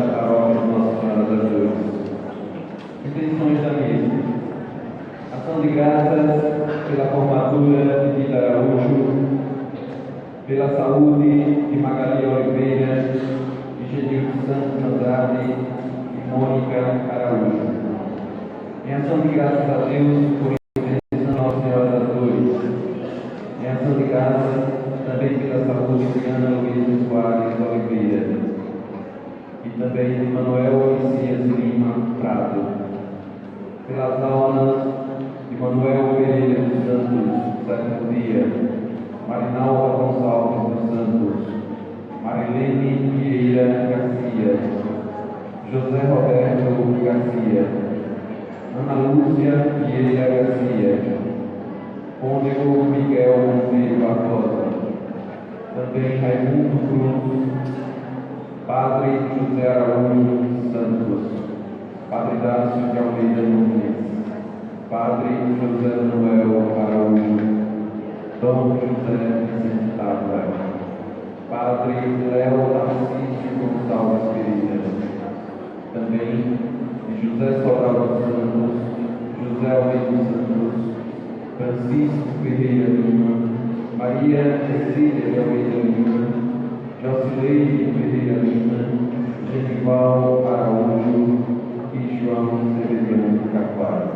da paróquia de Nossa Senhora das Dores. Intenções da mesa. Ação de graças pela formatura de Vida Araújo, pela saúde de Magali Oliveira, de Genilson Santos Andrade e Mônica Araújo. Em ação de graças a Deus por intercessão Nossa Senhora das Dores. Em ação de graças também pela saúde de Ana Luísa Soares Oliveira e também de Manuel Messias Lima Prado. Pelas almas de Manuel Pereira dos Santos, sétimo dia, Marinalva Gonçalves dos Santos, Marilene Vieira Garcia, José Roberto Garcia, Ana Lúcia Vieira Garcia, Cônego Miguel Monteiro Barbosa, também Raimundo Cruz, Padre José Araújo Santos, Padre Dácio de Almeida Nunes, Padre José Manuel Araújo, Dom José Vicente Távora, Padre Léo Narcísio Gonçalves Pereira, também de José Sobral dos Santos, José Almeida dos Santos, Francisco Ferreira Lima, Maria Cecília de Almeida Lima, Jocileide Ferreira Lima, Genival Araújo e João Severiano Carvalho.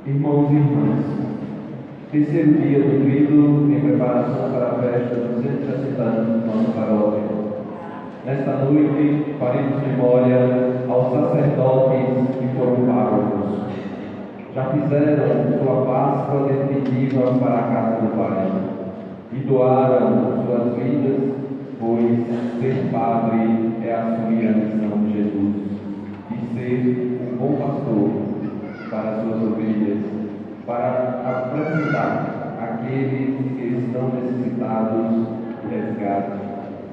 Irmãos e irmãs, terceiro dia do Tríduo em preparação para a festa dos 260 anos da nossa paróquia. Nesta noite, faremos memória aos sacerdotes que foram párocos. Já fizeram sua Páscoa definitiva para a casa do Pai e doaram suas vidas, pois ser padre é assumir a missão de Jesus e ser um bom pastor para suas ovelhas, para apresentar aqueles que estão necessitados de resgate,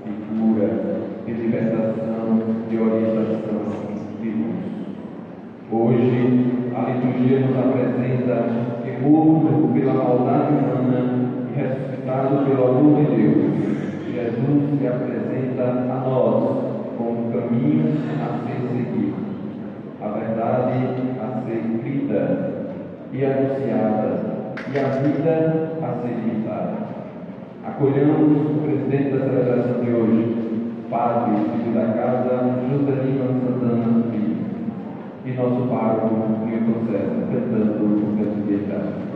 de cura, de libertação, de orientação, de luz. Hoje, a liturgia nos apresenta que, morto pela maldade humana e ressuscitado pelo amor de Deus, Jesus se apresenta a nós como caminho a ser seguido, a verdade a ser crida e anunciada, e a vida a ser imitada. Acolhamos o presidente da celebração de hoje, Padre filho da casa, Juscelino Santana Filho, e nosso pároco, Milton César, cantando o canto de entrada.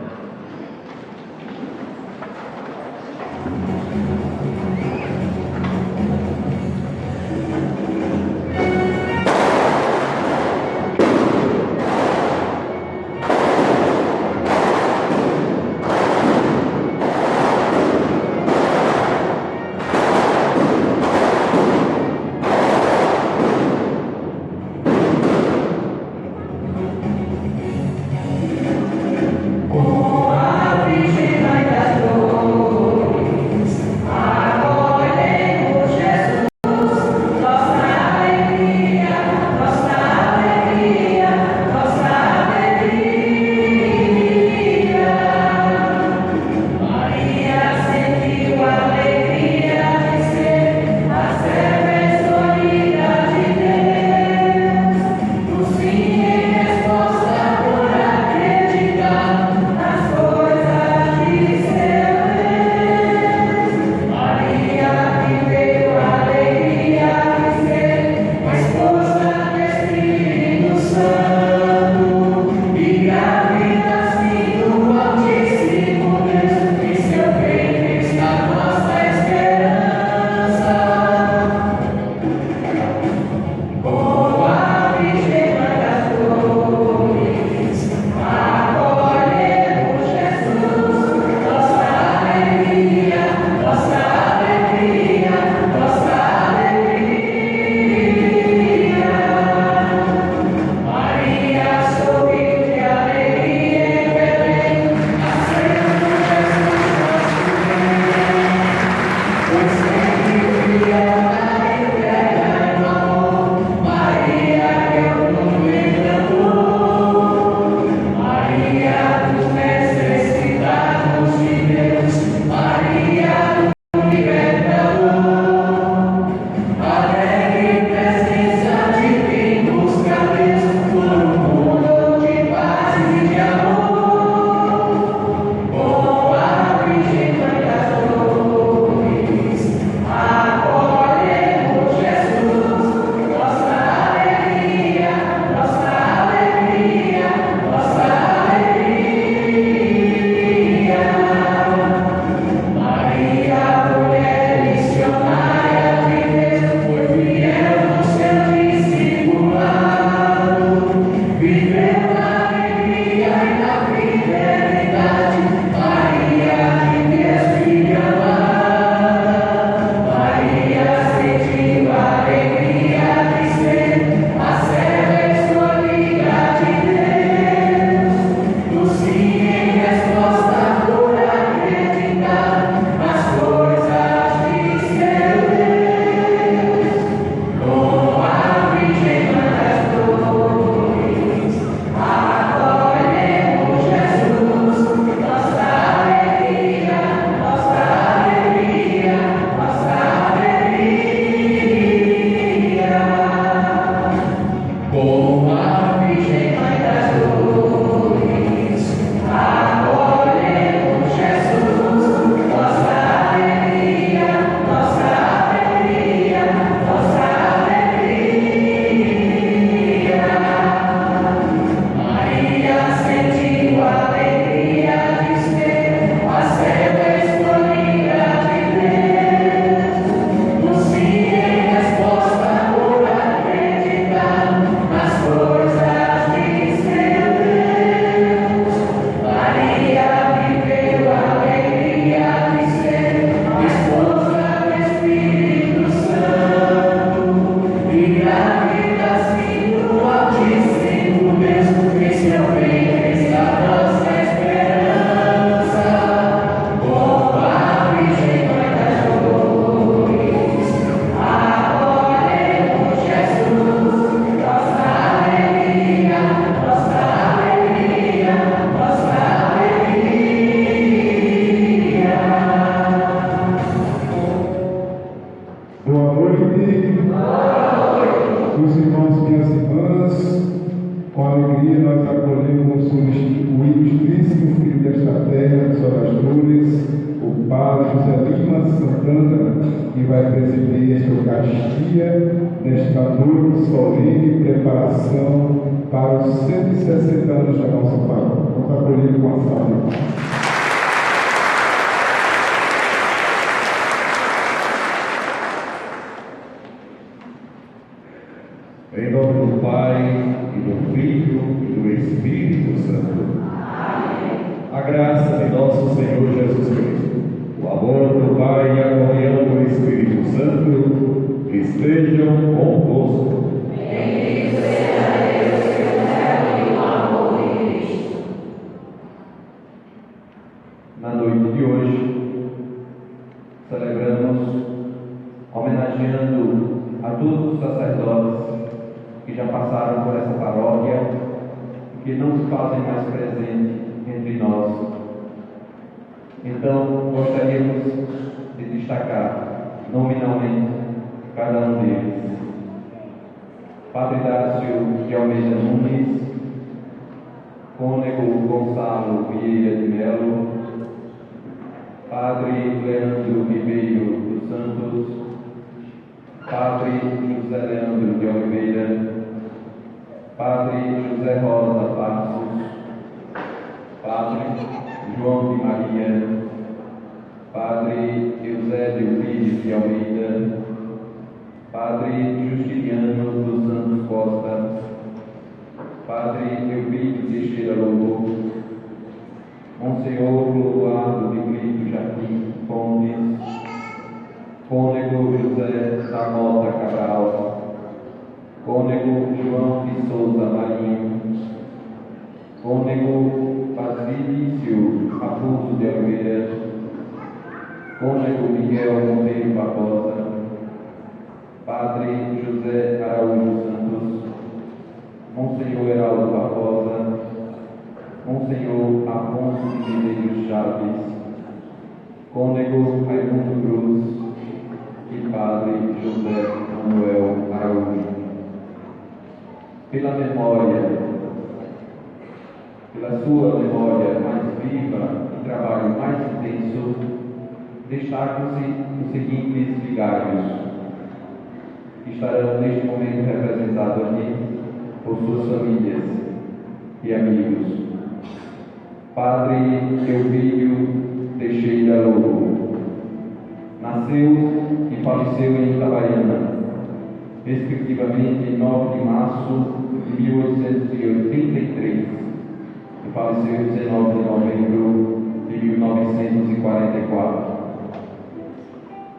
Oh o Padre José Lima Santana, que vai presidir esta Eucaristia nesta noite solene preparação para os 160 anos da nossa paróquia. Vamos acolher com a salva de palmas. Em nome do Pai, e do Filho, e do Espírito Santo. Amém. A graça de nosso Senhor Jesus Cristo, o amor do Pai e a comunhão do Espírito Santo estejam convosco. Bendito seja Deus que nos leva no amor de Cristo. Na noite de hoje, celebramos homenageando a todos os sacerdotes que já passaram por essa paróquia e que não se fazem mais presentes entre nós. Então, gostaríamos de destacar nominalmente cada um deles. Padre Dácio de Almeida Nunes, Cônego Gonçalo Vieira de Melo, Padre Leandro Ribeiro dos Santos, Padre José Leandro de Oliveira, Padre José Rosa Passos, Padre João de Maria, Padre Eusébio Pires de Almeida, Padre Justiniano dos Santos Costa, Padre Eubídio Teixeira Lobo, Monsenhor Clodoaldo de Brito Jardim Fontes, Cônego José da Mota Cabral, Cônego João de Souza Marinho, Cônego Basílio Raposo de Oliveira, Cônego Miguel Monteiro Barbosa, Padre José Araújo Santos, Monsenhor Heraldo Barbosa, Monsenhor Afonso de Medeiros Chaves, Cônego Raimundo Cruz e Padre José Manuel Araújo. Pela sua memória mais viva e trabalho mais intenso, destacam-se os seguintes vigários, que estarão neste momento representados aqui por suas famílias e amigos. Padre Eubídio Teixeira Lobo nasceu e faleceu em Itabaiana, respectivamente em 9 de março de 1883 e faleceu em 19 de novembro de 1944.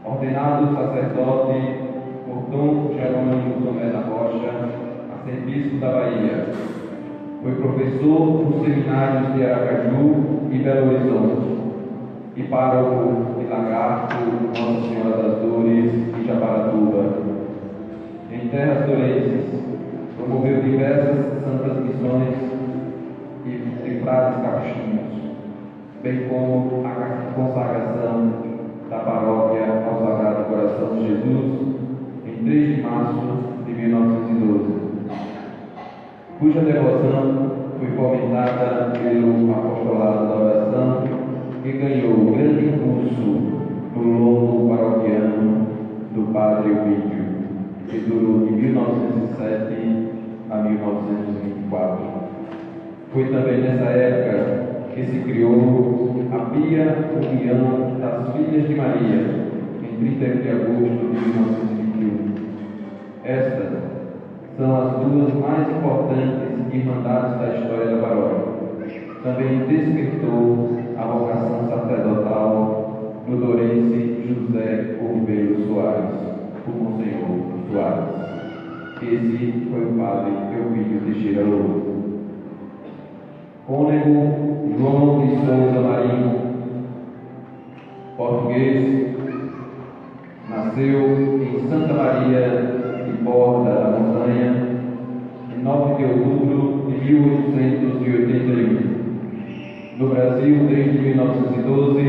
Ordenado sacerdote por Dom Jerônimo Tomé da Rocha, arcebispo da Bahia, foi professor nos seminários de Aracaju e Belo Horizonte e pároco de Lagarto, Nossa Senhora das Dores e Jabaratuba. Em terras dorenses, promoveu diversas santas missões e frades capuchinhos, bem como a consagração da paróquia ao Sagrado Coração de Jesus em 3 de março de 1912, cuja devoção foi fomentada pelo apostolado da oração e ganhou grande impulso no longo paroquiano do Padre Eubídio, que durou de 1907 a 1924. Foi também nessa época que se criou a Pia União das Filhas de Maria, em 31 de agosto de 1921. Estas são as 2 mais importantes irmandades da história da paróquia. Também despertou a vocação sacerdotal do dourense José Corbeiro Soares, o Monsenhor Soares. Esse foi o Padre Eubídio Teixeira Lobo. Cônego João de Souza Marinho, português, nasceu em Santa Maria de Borda da Montanha, em 9 de outubro de 1881. No Brasil, desde 1912,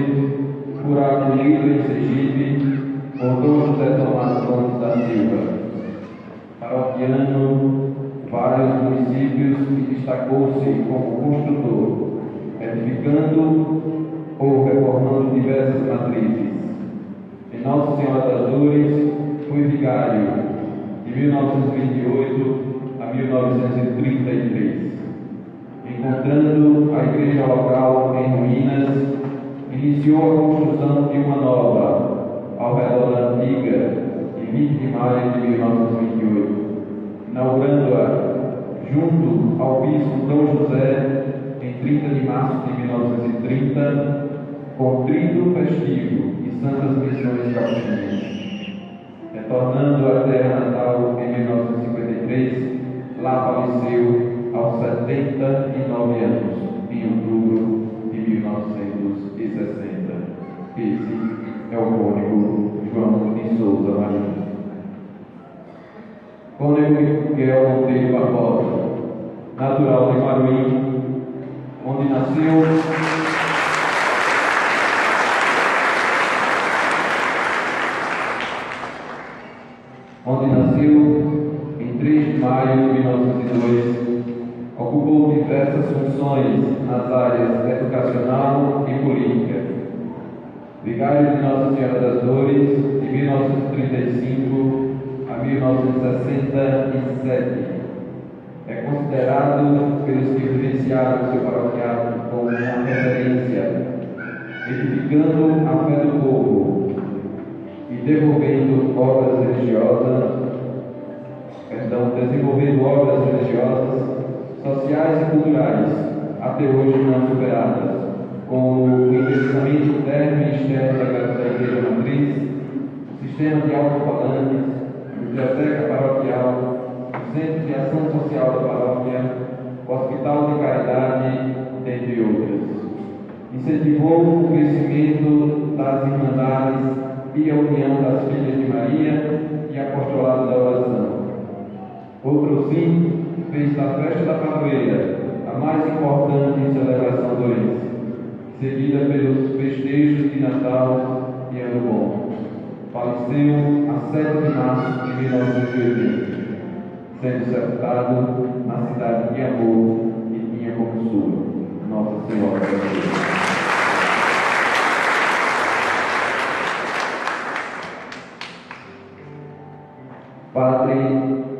por acolhido em Sergipe por Dom José Tomás Santos da Silva, paroquiano vários municípios e destacou-se como construtor, edificando ou reformando diversas matrizes. Em Nossa Senhora das Dores, foi vigário de 1928 a 1933. Encontrando a igreja local em ruínas, iniciou a construção de uma nova, ao redor da antiga, em 20 de maio de 1928, inaugurando-a junto ao bispo Dom José em 30 de março de 1930, com trino festivo e santas missões capuchinhas. Retornando à terra natal em 1953, lá faleceu aos 79 anos, em outubro de 1960. Esse é o cônego João de Souza Marinho. Cônego Miguel Monteiro Barbosa, natural de Maruim, onde nasceu em 3 de maio de 1902, ocupou diversas funções nas áreas educacional e política. Vigário de Nossa Senhora das Dores, de 1935 a 1967. É considerado pelos que vivenciaram seu paroquiato como uma referência, edificando a fé do povo e desenvolvendo obras religiosas, sociais e culturais, até hoje não superadas, como o investimento interno e externo da Igreja Matriz, o sistema de alto-falantes, a biblioteca paroquial, o centro de ação social da paróquia, o hospital de caridade, dentre outras. Incentivou o crescimento das irmandades e a união das filhas de Maria e apostolado da oração. Outro sim, fez da festa da padroeira a mais importante celebração doense, seguida pelos festejos de Natal e Ano Bom. Faleceu a 7 de março de 1980, sendo sepultado na cidade de Amor, que tinha como sua Nossa Senhora da Dores. Padre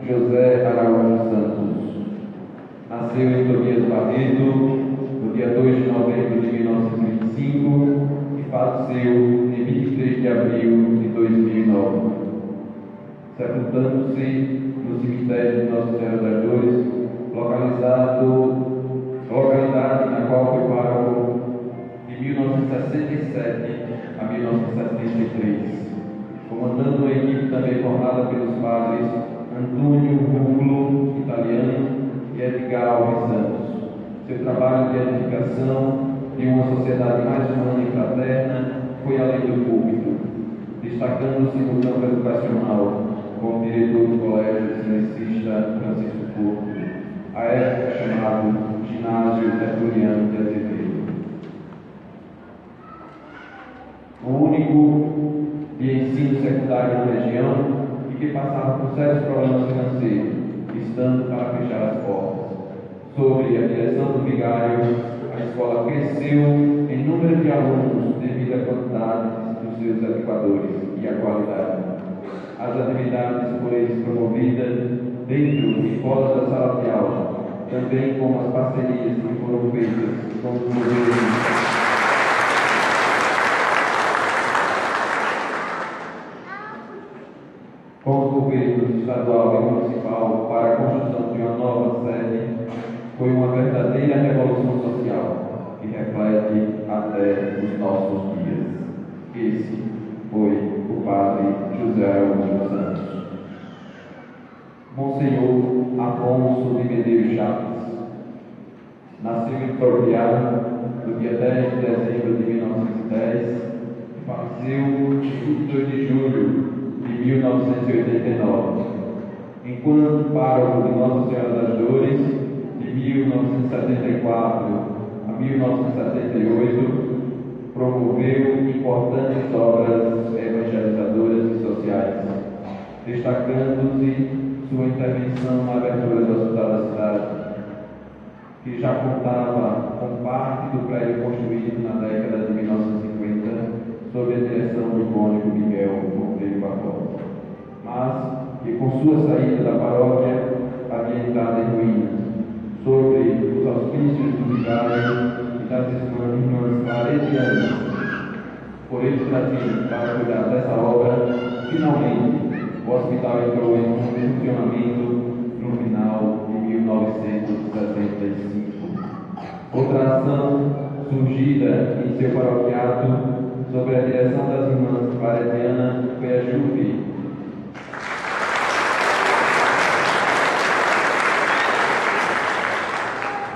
José Araújo Santos nasceu em Tobias Barreto no dia 2 de novembro de 1925 e faleceu em 23 de abril de 2009, sepultando-se no cemitério de Nossa Senhora das Dores, localidade na qual foi pároco de 1967 a 1973. Comandando uma equipe também formada pelos padres Antônio Rúmulo, italiano, e Edgar Alves Santos. Seu trabalho de edificação de uma sociedade mais humana e fraterna foi além do púlpito, destacando-se no campo educacional como diretor do Colégio Sinicista Francisco Porto, à época chamado Ginásio Tertuliano de Azevedo. O único de ensino secundário na região e que passava por sérios problemas financeiros, estando para fechar as portas. Sobre a direção do vigário, a escola cresceu em número de alunos devido à quantidade dos seus educadores e à qualidade. As atividades por eles promovidas dentro e fora da sala de aula, também como as parcerias que foram feitas com os governos estadual e municipal para a construção de uma nova sede, foi uma verdadeira revolução social que reflete até os nossos dias. Esse foi o Padre José Araújo Santos. Monsenhor Afonso de Medeiros Chaves nasceu em Torbiá no dia 10 de dezembro de 1910 e faleceu em 22 de julho de 1989, enquanto pároco de Nossa Senhora das Dores, de 1974 a 1978, promoveu importantes obras evangelizadoras e sociais, destacando-se sua intervenção na abertura do Hospital da Cidade, que já contava com parte do prédio construído na década de 1950, sob a direção do cônego Miguel Monteiro Barbosa, mas que com sua saída da paróquia havia entrado em ruínas, sob os auspícios do vigário e das irmãs claretianas. Por eles trazidos para cuidar dessa obra, finalmente o hospital entrou em funcionamento no final de 1975. Outra ação surgida em seu paroquiato sob a direção das irmãs claretianas foi a JUFI,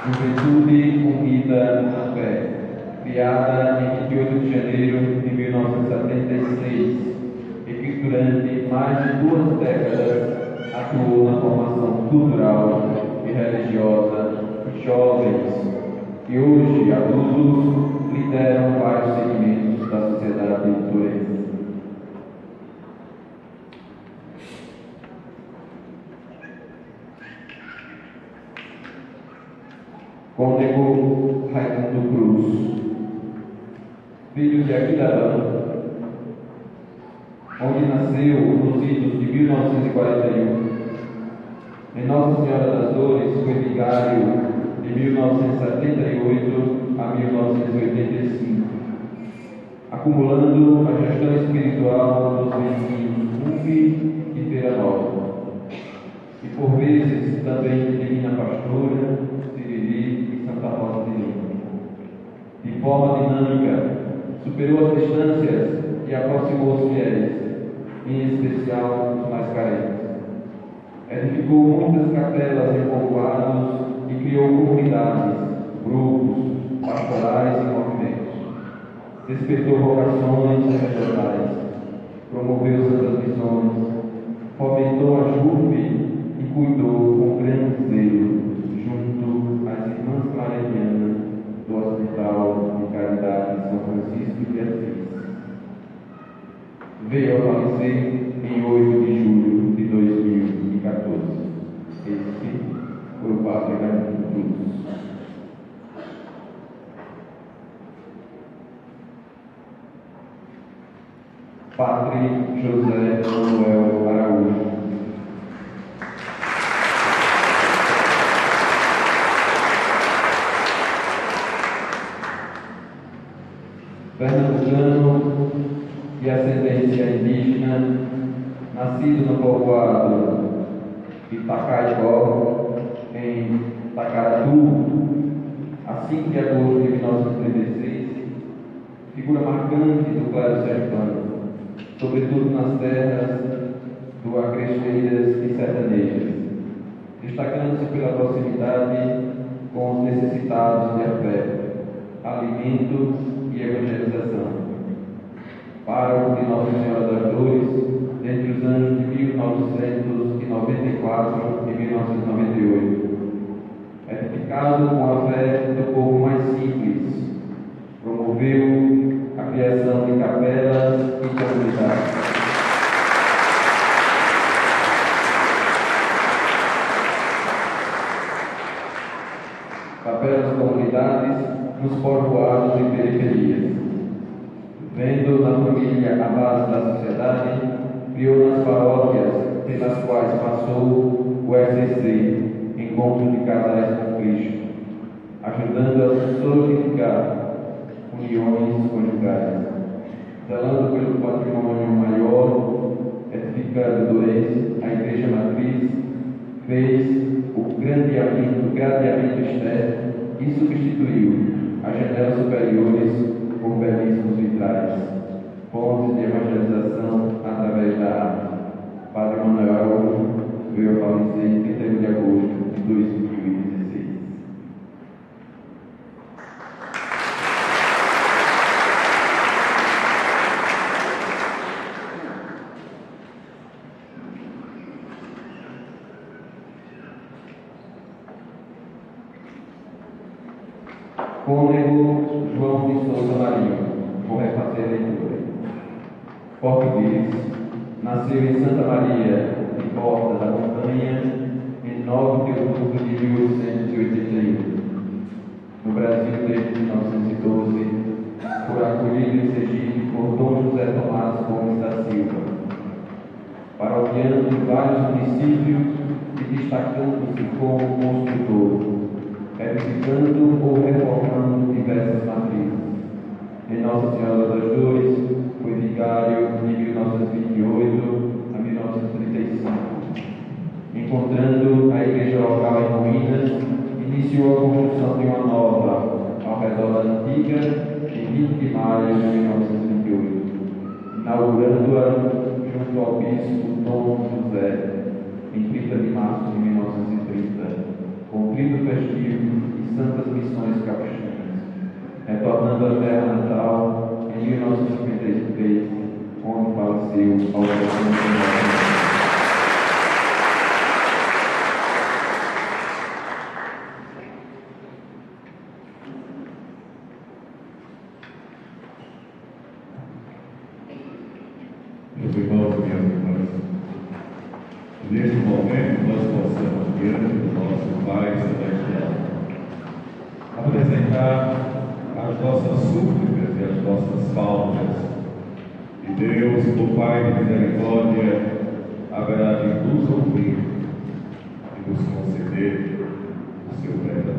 Juventude Unida na Fé, criada em 28 de janeiro de 1976 e que durante mais de 2 décadas atuou na formação cultural e religiosa de jovens que hoje, adultos, lideram vários segmentos da sociedade turense. Cônego Raimundo Cruz, filho de Aquidabã, onde nasceu nos idos de 1941. Em Nossa Senhora das Dores foi vigário de 1978 a 1985, acumulando a gestão espiritual dos vizinhos Umbi e Feira Nova, e por vezes também de Divina Pastora, Siriri e Santa Rosa de Lima. De forma dinâmica, superou as distâncias e aproximou os fiéis, em especial os mais carentes. Edificou muitas capelas em povoados e criou comunidades, grupos, pastorais e movimentos. Despertou vocações regionais, promoveu santas missões, fomentou a JUFI e cuidou com grande zelo, junto às irmãs claretianas do Hospital de Caridade São Francisco de Assis. Veio a falecer em 8 de julho de 2014. Esse foi o Padre Raimundo Cruz. Padre José Manuel Araújo. Pernambucano de ascendência indígena, nascido no povoado de Tacaicó, em Tacaratu, a 5 de agosto de 1936, figura marcante do clero sertano, sobretudo nas terras do Agresteiras e Sertanejas, destacando-se pela proximidade com os necessitados de afeto, alimento e evangelização. Pároco de Nossa Senhora das Dores, entre os anos de 1994 e 1998. Edificado com a fé do povo mais simples, promoveu a criação de capelas e comunidades. Capelas e comunidades nos povoados e periferias. Vendo na família a base da sociedade, criou nas paróquias pelas quais passou o ECC, Encontro de Casais com Cristo, ajudando a solidificar uniões conjugais, zelando pelo patrimônio maior, edificando a Igreja Matriz, fez o gradeamento externo e substituiu as janelas superiores por belíssimos vitrais, pontes de evangelização através da arte. Padre Manuel Araújo veio a falecer em 31 de agosto de 2016. Cônego João de Souza Marinho, vou refazer a leitura. Português, nasceu em Santa Maria, de Porta da Montanha, em 9 de outubro de 1881. Brasil desde 1912, foi acolhido em Sergipe por Dom José Tomás Gomes da Silva, paroquiano de vários municípios e destacando-se como construtor, edificando ou reformando diversas matrizes. Em Nossa Senhora das Dores, foi vigário de 1928 a 1935. Encontrando a igreja local em ruínas, iniciou a construção de uma nova ao redor da antiga em 20 de maio de 1928, inaugurando-a junto ao bispo Dom José em 30 de março de 1930, com Trito Festivo e Santas Missões Capuchinhas, retornando à terra natal em 1953, onde faleceu ao longo Meus irmãos e minhas irmãs, neste momento nós possamos, diante do nosso Pai Celestial, apresentar as nossas súplicas e as nossas faltas. E Deus, o Pai de misericórdia, haverá de nos ouvir e nos conceder o seu perdão.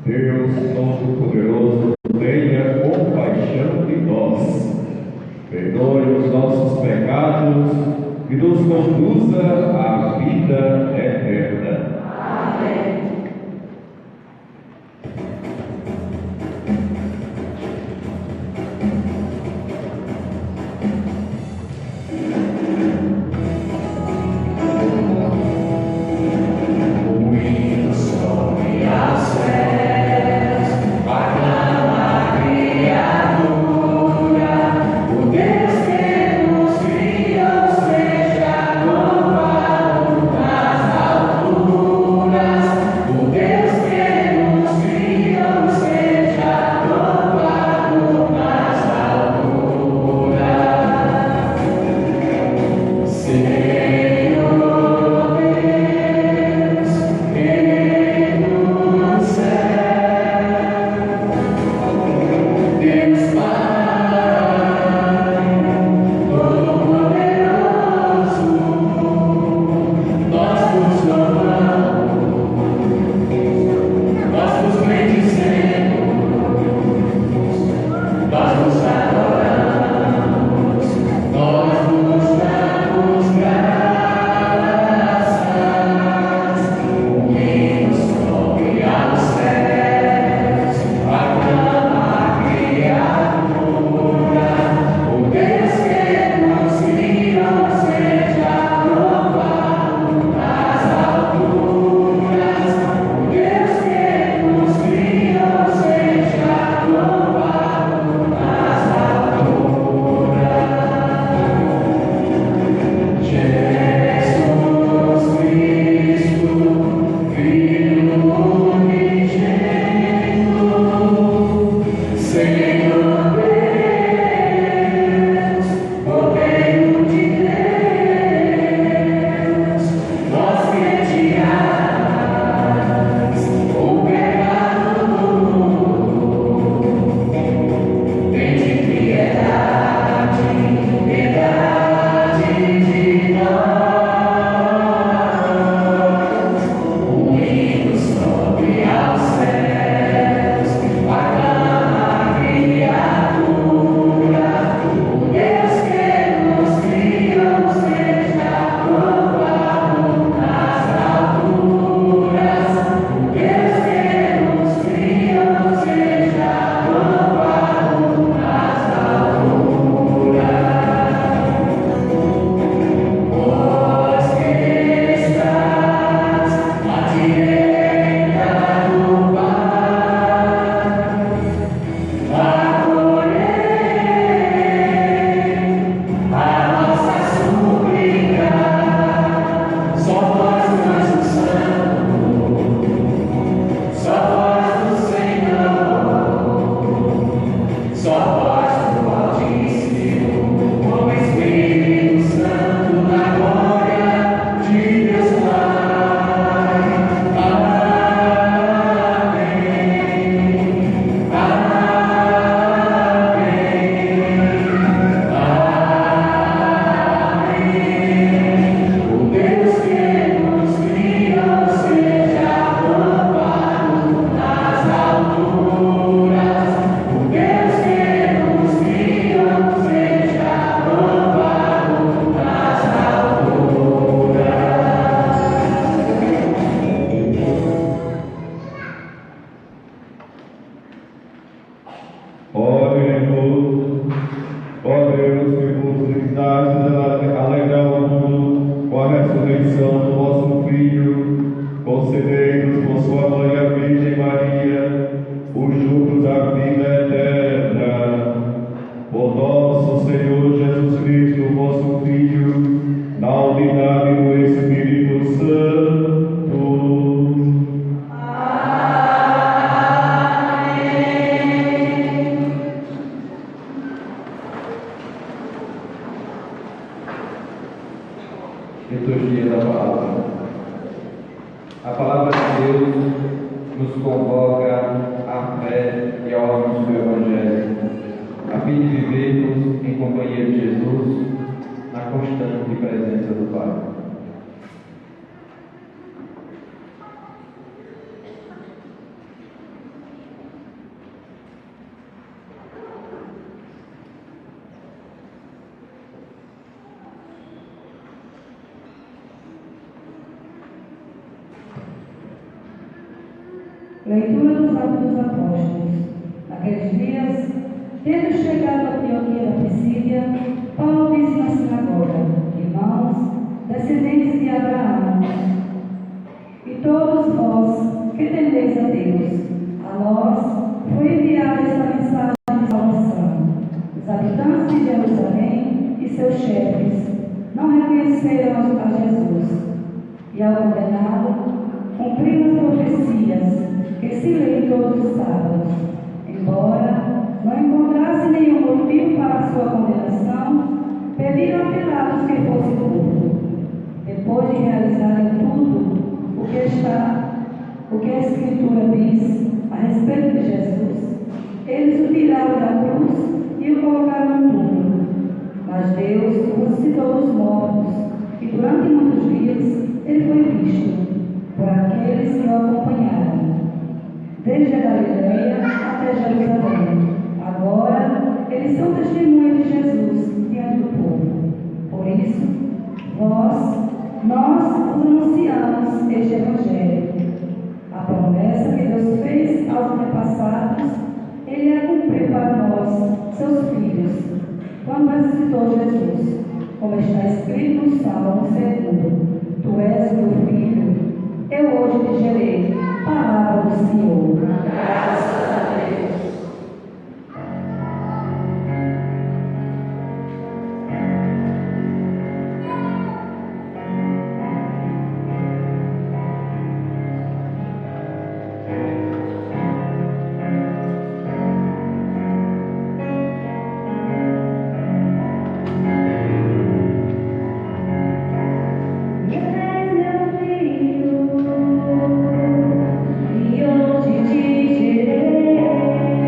Deus Todo-Poderoso, tenha compaixão de nós, perdoe os nossos pecados e nos conduza à vida eterna. Amém. Deus que nos criou, seja louvado nas alturas. Oremos. Ó Deus, que vos dignastes alegrar o mundo com a ressurreição do vosso Filho, concedei-nos por sua mãe, a Virgem Maria, o júbilo da vida eterna. Por nosso Senhor Jesus Cristo, vosso Filho, na unidade do Espírito Santo. Liturgia da Palavra. A Palavra de Deus nos convoca à fé e ao anúncio do Evangelho, a fim de vivermos em companhia de Jesus, na constante presença do Pai. Leitura dos Atos dos Apóstolos. Naqueles dias, tendo chegado a Antioquia da Pisídia, Paulo disse na sinagoga: Irmãos, descendentes de Abraão, e todos vós que temeis a Deus, a nós foi enviada esta mensagem de salvação. Os habitantes de Jerusalém e seus chefes não reconheceram a Jesus, e ao condenado, cumpriram as profecias que se lê todos os sábados. Embora não encontrasse nenhum motivo para a sua condenação, pediram a Pilatos que fosse morto. Depois de realizarem tudo o que a Escritura diz a respeito de Jesus, eles o tiraram da cruz e o colocaram no túmulo. Mas Deus o ressuscitou dos mortos, e durante muitos dias ele foi visto por aqueles que o acompanharam, desde a Galileia até Jerusalém. Agora, eles são testemunhas de Jesus diante do povo. Por isso, nós os anunciamos este Evangelho. A promessa que Deus fez aos antepassados, Ele a cumpriu para nós, seus filhos, quando ressuscitou Jesus, como está escrito no Salmo 2: Tu és o meu filho, eu hoje te gerei. Palavra do Senhor. Graças a Deus. E hoje te gerei.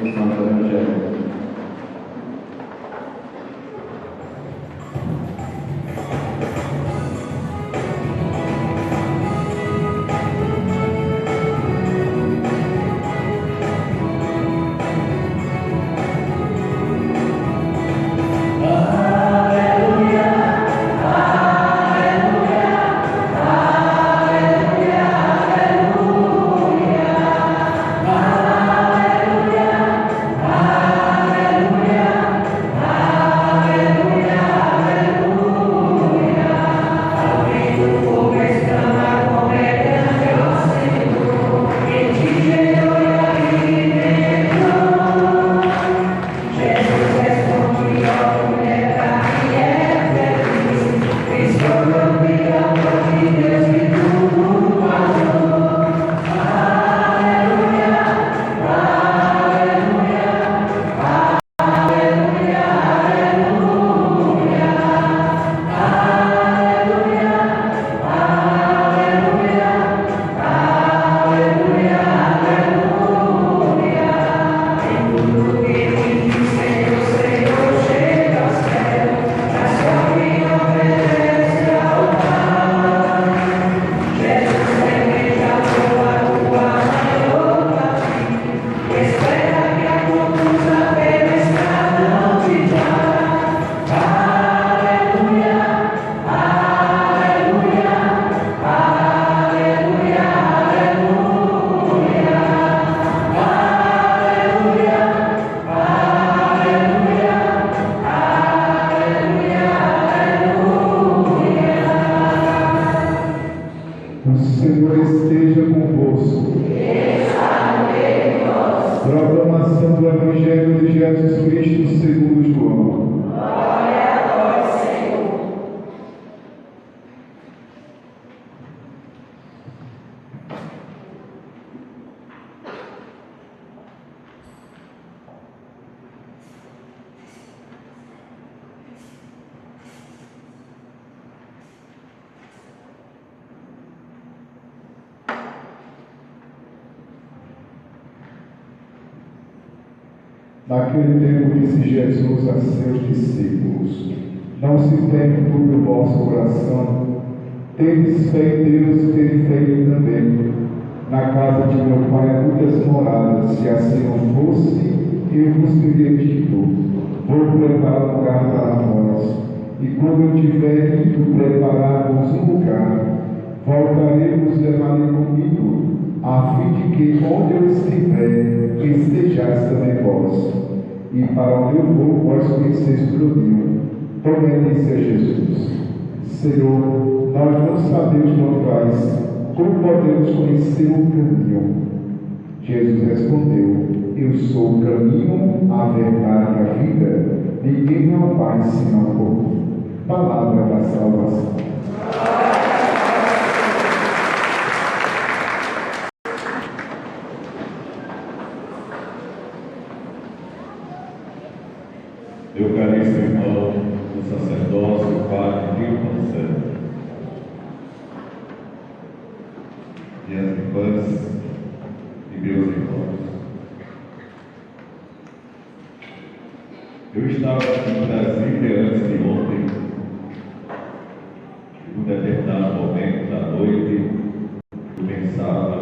do Santo Evangelho. Proclamação do Evangelho de Jesus Cristo segundo João. Glória a vós, Senhor. Naquele tempo disse Jesus a seus discípulos: Não se perturbe o vosso coração, tendes fé em Deus e tende fé em mim também. Na casa de meu Pai há muitas moradas, se assim não fosse, eu vos teria dito: Vou preparar um lugar para vós, e quando eu tiver ido preparar-vos um lugar, voltarei e vos levarei comigo, a fim de que onde eu estiver, estejais também vós. E para onde eu vou, vós conheceis o caminho. Também disse a Jesus: Senhor, nós não sabemos onde vais, como podemos conhecer o caminho? Jesus respondeu: Eu sou o caminho, a verdade e a vida. Ninguém vem ao Pai senão por mim. Palavra da salvação. Meu caríssimo irmão, o sacerdócio, o padre e o conselho, minhas irmãs e meus irmãos, eu estava aqui em Brasília antes de ontem, em um determinado momento da noite, eu pensava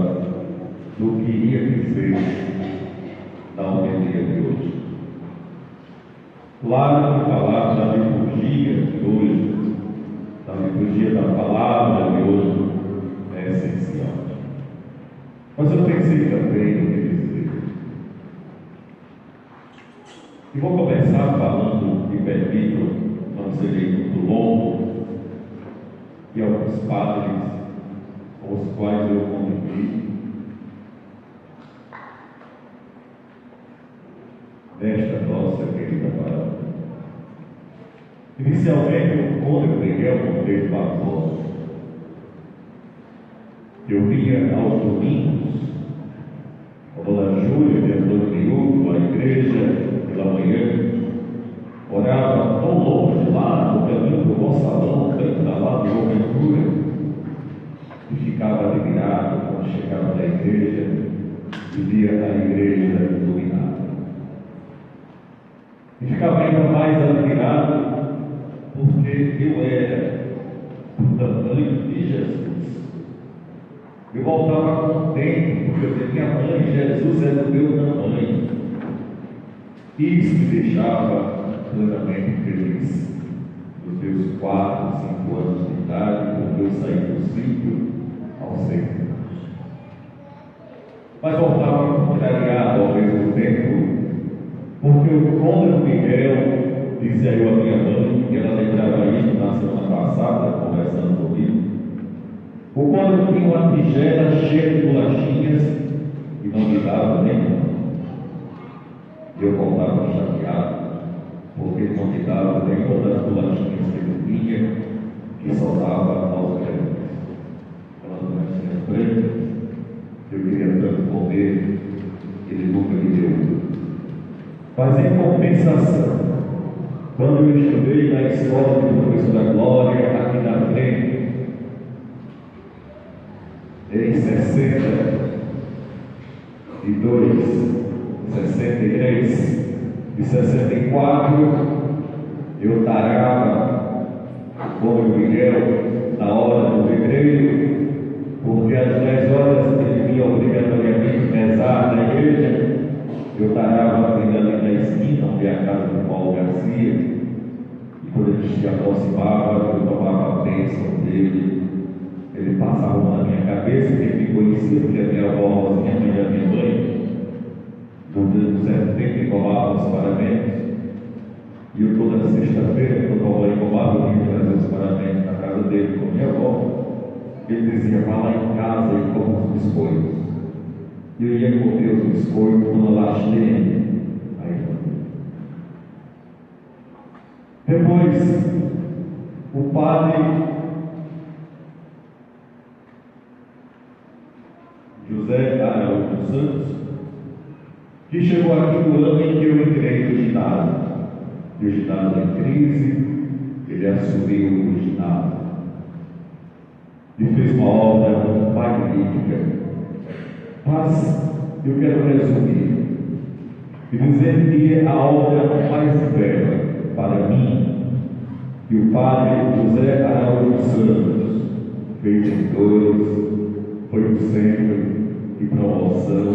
no que iria dizer na homilia de hoje. Claro que falar da liturgia de hoje, da liturgia da palavra de hoje, é essencial. Mas eu pensei também no que dizer. E vou começar falando, me permitam, não serei muito longo, de alguns padres com os quais eu convivi nesta nossa querida palavra. Inicialmente, o Conde Miguel Monteiro Barbosa. Eu vinha aos domingos, com a Dona Júlia de Antônio Miúdo, à igreja pela manhã, orava tão longe lá no caminho do Moçadão, da lá de Oventura, e ficava admirado quando chegava na igreja e via a igreja iluminada. E ficava ainda mais admirado, porque eu era do tamanho de Jesus. Eu voltava contente, porque eu dizia, minha mãe, Jesus é do meu tamanho. Isso me deixava plenamente feliz. Nos meus 4, 5 anos de idade, quando eu saí do sítio aos 6 anos. Mas voltava contrariado ao mesmo tempo, porque o Cônego Miguel, dizia eu a minha mãe, que ela lembrava isso na semana passada, conversando comigo, o Cônego tinha uma tigela cheia de bolachinhas e não me dava nenhuma. Eu voltava chateado, porque não me dava nenhuma das bolachinhas que eu tinha, que só dava aos grandes. Aquelas bolachinhas brancas, eu queria tanto comer, ele nunca me deu. Mas em compensação, quando eu estudei na escola de professora Glória, aqui na frente, em 62, 63 e 64, eu tarava como o Miguel na hora do recreio, porque às 10 horas ele vinha obrigatoriamente rezar na igreja. Eu tarava ainda ali na esquina, onde é a casa do Paulo Garcia, e quando ele se aproximava, eu tomava a bênção dele. Ele passava uma na minha cabeça, que ele me conhecia, porque a minha avó Rosinha, mãe da minha mãe, no certo tempo, engomava os paramentos. E eu toda sexta-feira, quando a avó engomava, eu vinha trazer os paramentos na casa dele com a minha avó. Ele dizia, vá lá em casa e coma os biscoitos. E eu ia comer os biscoitos quando ela cheia. Depois, o padre José Araújo Santos, que chegou aqui no ano em que eu entrei no ginásio. E o ginásio em crise, ele assumiu o ginásio e fez uma obra magnífica. Mas eu quero resumir e dizer que a obra mais bela para mim, que o padre José Araújo Santos fez em Douros, foi o Centro de Promoção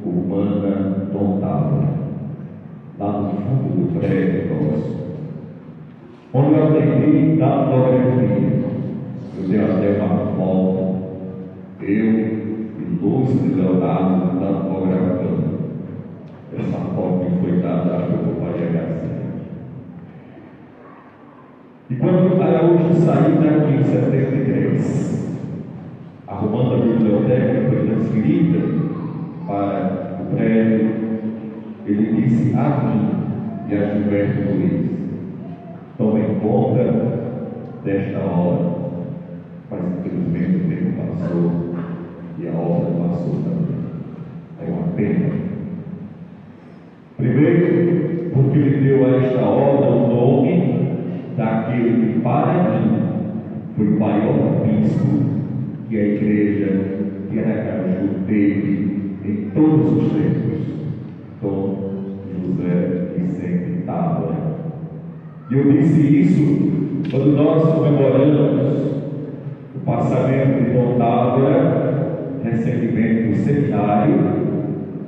Humana Dom Távora, lá no fundo do prédio nosso, onde eu aprendi datilografia. Eu tenho até uma foto, eu e Lúcio de Leonardo datilografando. Essa foto me foi dada pelo Maria Garcia. E quando Araújo saiu daqui em 73, arrumando a biblioteca, foi transferida para o prédio, ele disse a mim e a Gilberto Luiz: tomem conta desta obra. Mas infelizmente o tempo passou e a obra passou também. É uma pena. Primeiro, porque ele deu a esta obra o nome daquele que para mim foi o maior bispo que a igreja de Aracaju teve em todos os tempos, Dom José Vicente Távora. E eu disse isso quando nós comemoramos o passamento de Dom Távora recentemente no seminário.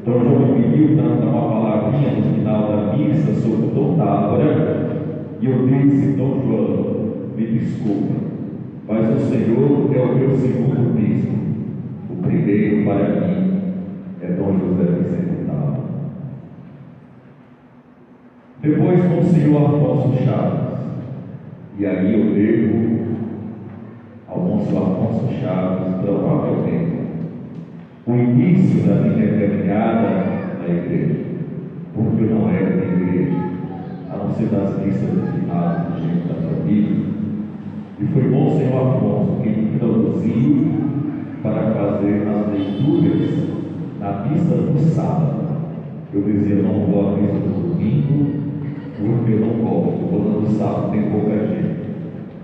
Dom João me pediu dando uma palavrinha no final da missa sobre o Dom Távora, e eu disse: Dom João, me desculpa, mas o Senhor é o meu segundo bispo. O primeiro para mim é Dom José Vicente Távora. Depois, Monsenhor Afonso Chaves. E aí eu devo ao Monsenhor Afonso Chaves, provavelmente, o início da minha caminhada na igreja, porque eu não era da igreja, a não ser das missas de ginásio de gente da família. E foi Monsenhor Afonso que me introduziu para fazer as leituras na missa do sábado. Eu dizia: não vou à missa do domingo, porque eu não gosto, quando no sábado tem pouca gente.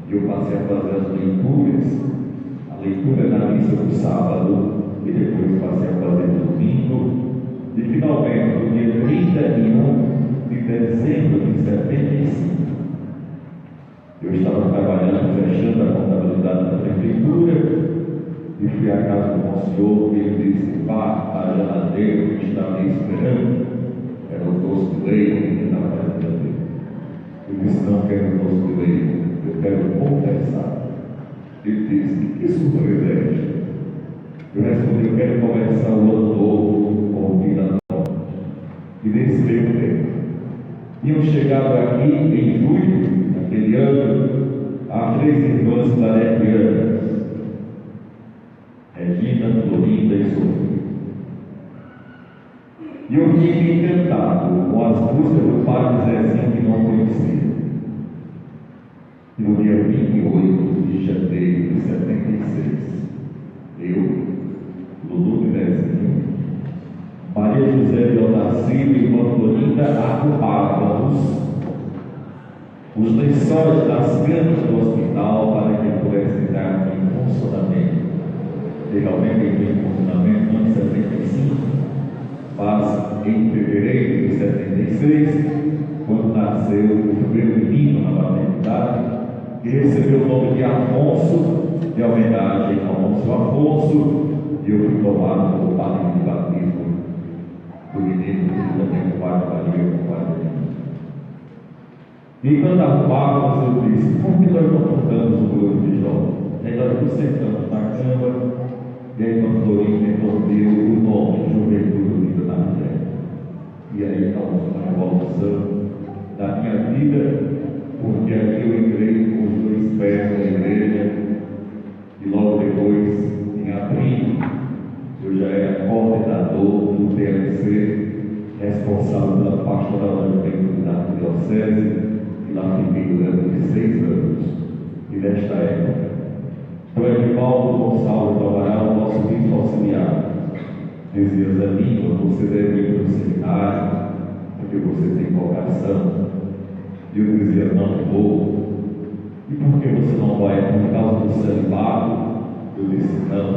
E eu passei a fazer as leituras, a leitura na missa do sábado, e depois passei a fazer no domingo, e finalmente, no dia 31 de dezembro de 75, eu estava trabalhando, fechando a contabilidade da prefeitura, e fui à casa do monsenhor, e ele disse: vá à geladeira que está me esperando. Era o doce de leite que estava fazendo ali. Eu disse: não quero doce de leite, eu quero conversar. Ele disse: que surpresa é esta? Eu respondi: eu quero começar o ano novo com vida nova. E nesse meio tempo, tinham chegado aqui em julho, naquele ano, as 3 irmãs claretianas, Regina, Florinda e Sofia. E eu fiquei encantado com as músicas do Padre Zezinho que não conhecia. E no dia 28 de janeiro de 76, eu, Dudu de Zezinho, Maria José de Onassis e irmã Florinda arrumávamos os lençóis das camas do hospital para que ele pudesse entrar em funcionamento. Legalmente entrou em funcionamento no ano de 75, mas em fevereiro de 76, quando nasceu o primeiro menino na maternidade, que recebeu o nome de Afonso, de homenagem ao nosso Afonso, e eu fui tomado como padre de batismo do menino, que também com o pai Maria, com o pai do menino. E quando arrumávamos, eu disse: por que nós não fundamos um grupo de jovens? Aí nós nos sentamos na cama, e aí nós Florinda respondeu o nome Juventude Unida na Mulher. E aí causou uma revolução na minha vida, porque aqui eu entrei com os 2 pés na igreja, e logo depois, em abril, eu já era coordenador do TLC, responsável pela pastoral da juventude da diocese, e lá fiquei durante 6 anos. E nesta época, o Edivaldo Gonçalves do Amaral, nosso bispo auxiliar, dizia: Zaninho, você deve ir para o seminário, porque você tem vocação. E eu dizia: não vou. E por que você não vai? É por causa do celibato? Eu disse: não,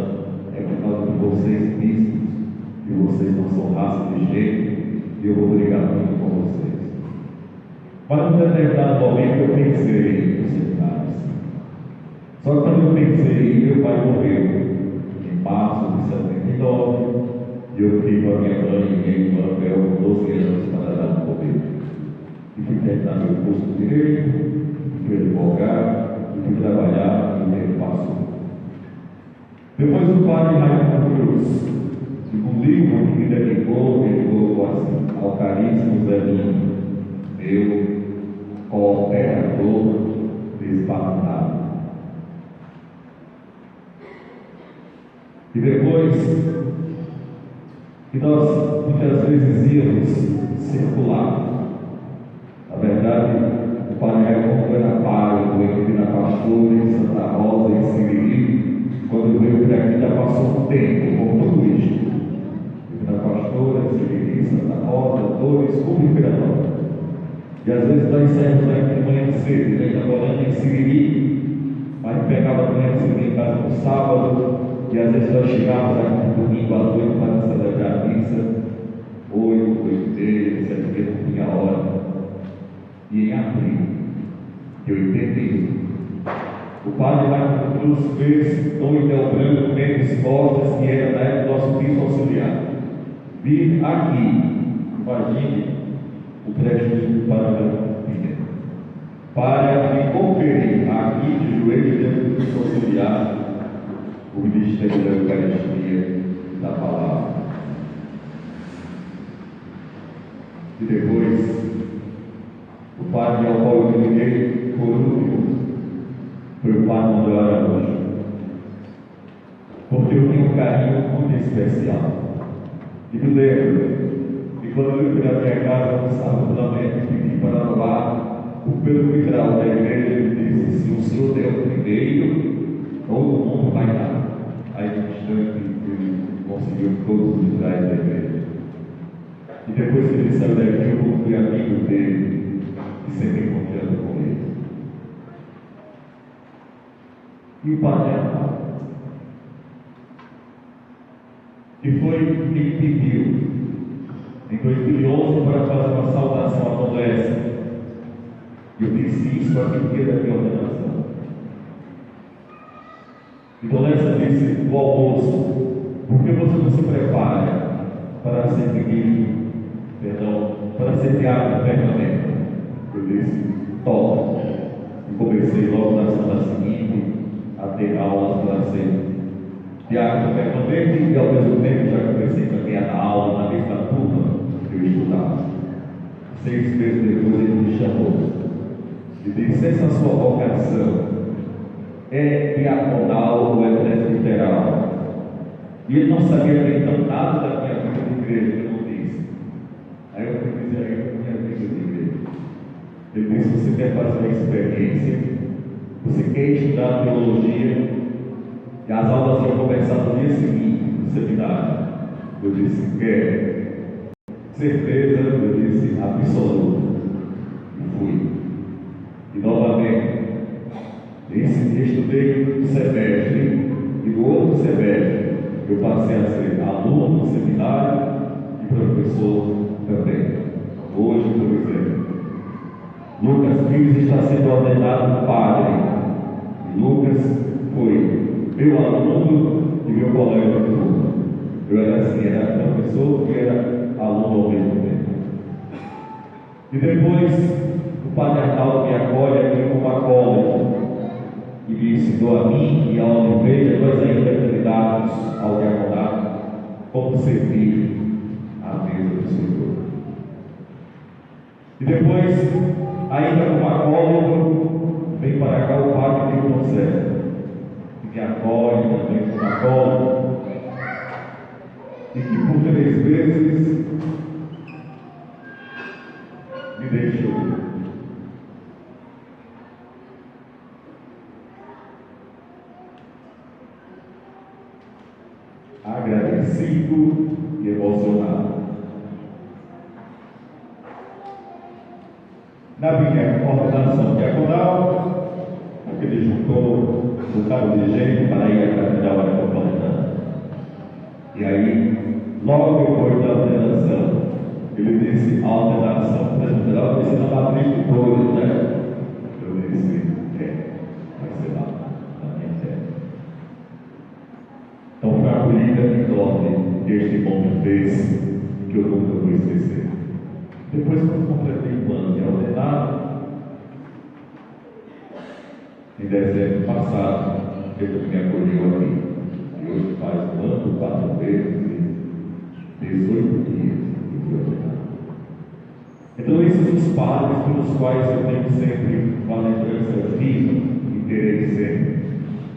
é por causa de vocês bispos, que vocês não são raça de jeito, e eu vou brigar muito com vocês. Mas num determinado momento eu pensei no seminário. Só que quando eu pensei, meu pai morreu em março de 79, e eu fiquei com a minha mãe e minha irmã com 12 anos para dar no poder. E fui terminar meu curso de Direito, fui advogado, e fui trabalhar no tempo passou. Depois o padre Raimundo Cruz, um livro que me dedicou assim: ao caríssimo Zelinho, meu cooperador desbaratado. E depois que nós muitas vezes íamos circular, na verdade, o Padre Raimundo era pároco aqui na Pastora, em Santa Rosa, em Siriri. Quando veio para aqui, já passou um tempo com tudo isto. Na Pastora, em Siriri, Santa Rosa, Dores, Cuba-Imperador. E às vezes nós saímos daqui de manhã cedo, ainda morando em Siriri, mas pegava manhã cedo em casa no sábado. E às vezes nós chegávamos aqui no domingo à noite para celebrar a missa, 8, 8h30, 7h30, não tinha hora. E em abril de 81, o padre Raimundo Cruz fez Dom Idel Branco Mendes Costas, que era da época do nosso bispo auxiliar, vir aqui, imagine o prejuízo do padre para me conferir aqui de joelhos dentro do bispo auxiliar o ministério da Eucaristia da Palavra. E depois, o padre ao qual eu me liguei por último foi o padre Manuel Araújo, porque eu tenho um carinho muito especial. E me lembro que quando eu fui na minha casa no sábado da manhã, pedi para lá o pelo-mitral da igreja, ele disse: se o senhor der o primeiro, todo mundo vai dar. Aí, no instante, ele conseguiu todos os mitrais da igreja. E depois que ele saiu daqui, eu fui amigo dele e sempre encontrando com ele. E o padre Amado, que foi quem pediu em 2011 para fazer uma saudação à noblesse. Eu disse isso aqui porque da minha ordenação. Então Lessa disse no almoço: por que você não se prepara para ser para ser diácono permanente? Eu disse: toca. E comecei logo na semana seguinte a ter aulas para ser diácono permanente, e ao mesmo tempo já comecei também a dar aula na mesma turma que eu estudava. 6 meses depois ele me chamou e disse: essa sua vocação é diaconal ou é presbiteral? E ele não sabia nem então nada da minha vida de igreja, que eu não disse. Aí eu fui dizer a ele: minha vida de igreja. Ele disse: você quer fazer uma experiência, você quer estudar teologia, e as aulas iam começar no dia seguinte, no seminário. Eu disse: quer? Certeza? Eu disse: absoluta. E fui. E novamente, estudei um semestre, e no outro semestre eu passei a ser aluno no seminário e professor também. Hoje, por exemplo, Lucas Pires está sendo ordenado padre, e Lucas foi meu aluno e meu colega de turma. Eu era assim, era professor e era aluno ao mesmo tempo. E depois o Padre Arnaldo me acolhe aqui como acólito e me ensinou a mim e ao Oliveira, nós ainda candidatos ao diaconato, como servir à mesa do Senhor. E depois, ainda como acólito, vem para cá o Padre Nilton César, que me acolhe também como acólito, e que por 3 vezes me deixou. Agradecido e emocionado. Na minha ordenação diaconal, ele juntou um bocado de gente para ir à Catedral Metropolitana. E aí, logo depois da ordenação, ele disse: a ordenação presbiteral disse na matriz de cores, né? Eu disse: vai ser lá, na minha terra. Então foi uma acolhida enorme que este irmão fez, que eu nunca vou esquecer. Depois que eu completei um ano de ordenado, em dezembro passado, ele me acolheu aqui. E hoje faz 1 ano, 4 meses e 18 dias que fui ordenado. Então esses são os padres pelos quais eu tenho sempre uma lembrança viva e terei sempre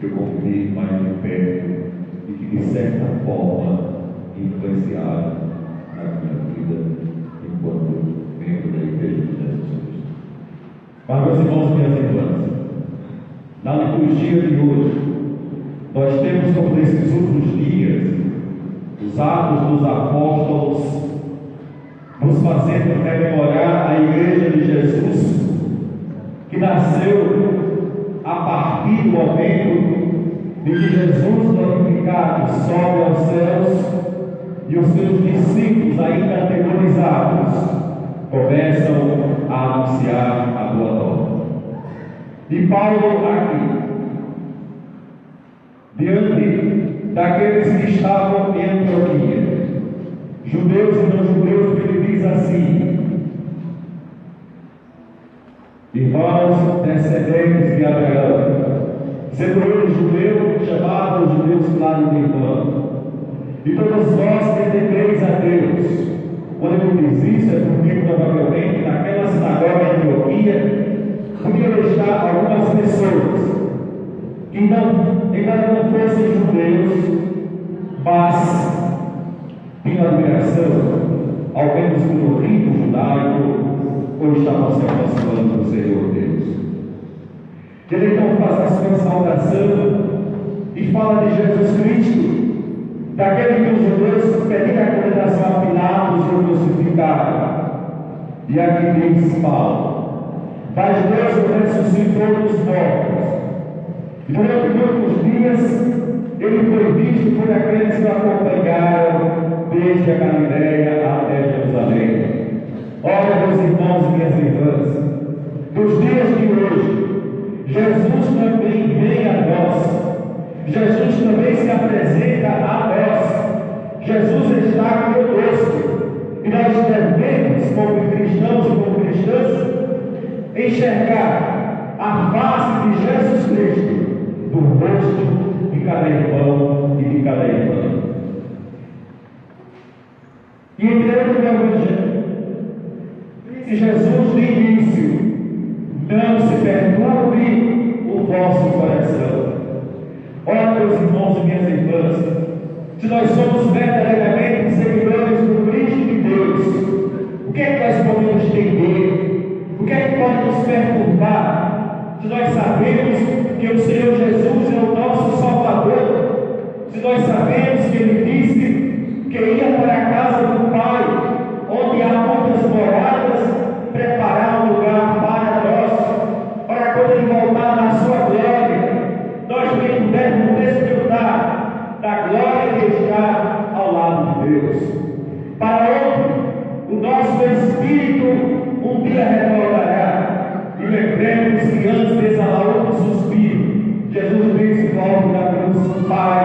que eu convivi mais de perto e que de certa forma influenciaram na minha vida enquanto membro da Igreja de Jesus Cristo. Mas, meus irmãos e minhas irmãs, na liturgia de hoje, nós temos como nesses últimos dias os Atos dos Apóstolos, nos fazendo rememorar a Igreja de Jesus, que nasceu a partir do momento de que Jesus, glorificado, sobe aos céus e os seus discípulos, ainda atemorizados, começam a anunciar a boa nova. E Paulo aqui, diante daqueles que estavam em Antioquia, judeus e não judeus, ele diz assim: irmãos descendentes de Abraão, sendo ele judeu, chamado os judeus claro de irmão, e todos vós que temeis a Deus. Quando ele diz isso, é porque provavelmente naquela sinagoga de Antioquia podiam estar algumas pessoas que ainda não fossem judeus, mas tinham admiração, ao menos pelo rito judaico, ou estavam se aproximando do Senhor Deus. Ele então faz a sua saudação e fala de Jesus Cristo, daquele que os judeus pediram a condenação a Pilatos e o crucificaram. E aqui diz Paulo: mas Deus ressuscitou dos mortos. E durante muitos dias ele foi visto por aqueles que o acompanharam desde a Galiléia até Jerusalém. Olha, meus irmãos e minhas irmãs, nos dias de hoje, Jesus também vem a nós. Jesus também se apresenta a nós. Jesus está conosco. E nós devemos, como cristãos e como cristãs, enxergar a face de Jesus Cristo no rosto de cada irmão e de cada irmã. E entrando no Evangelho, se Jesus de início não se perturbe o vosso coração. Olha, meus irmãos e minhas irmãs, se nós somos verdadeiramente seguidores do Cristo de Deus, o que é que nós podemos entender? O que é que pode nos perturbar? Se nós sabemos que o Senhor Jesus é o nosso Salvador, se nós sabemos que Ele disse que ia para a casa do Pai, onde há muitas moradas, preparar um lugar para nós, para quando Ele voltar na sua glória, nós também pudermos desfrutar da glória de estar ao lado de Deus. Para onde o nosso Espírito um dia retornará. E lembremos que antes de exalar outro suspiro, Jesus disse logo na cruz: Pai,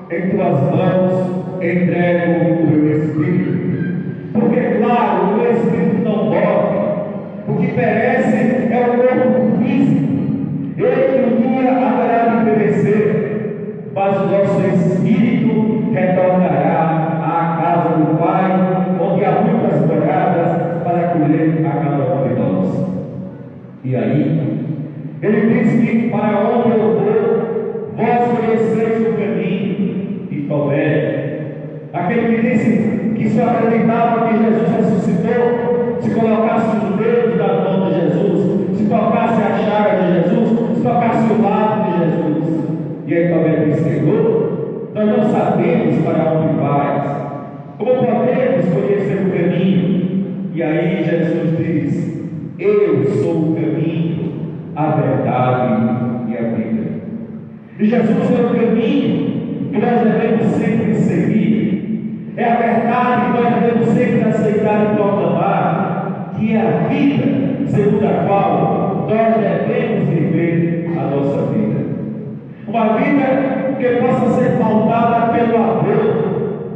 em tuas mãos entrego o meu Espírito. Porque, claro, o Espírito não morre. O que perece é o corpo físico. Ele um dia haverá de perecer, mas o nosso Espírito retornará à casa do Pai, onde há muitas moradas para acolher a cada um de nós. E aí, ele diz que para onde eu vou, vós conheceis o caminho. E Tomé, aquele que disse que só acreditava que Jesus ressuscitou, se colocasse os dedos da mão de Jesus, se tocasse a chaga de Jesus, se tocasse o lado de Jesus. E aí Tomé disse: Senhor, nós não sabemos para onde vais, como podemos conhecer o caminho? E aí Jesus diz: eu sou o caminho, a verdade e a vida. E Jesus é o caminho que nós devemos sempre seguir. É a verdade que nós devemos sempre aceitar e proclamar, que é a vida segundo a qual nós devemos viver a nossa vida. Uma vida que possa ser pautada pelo amor,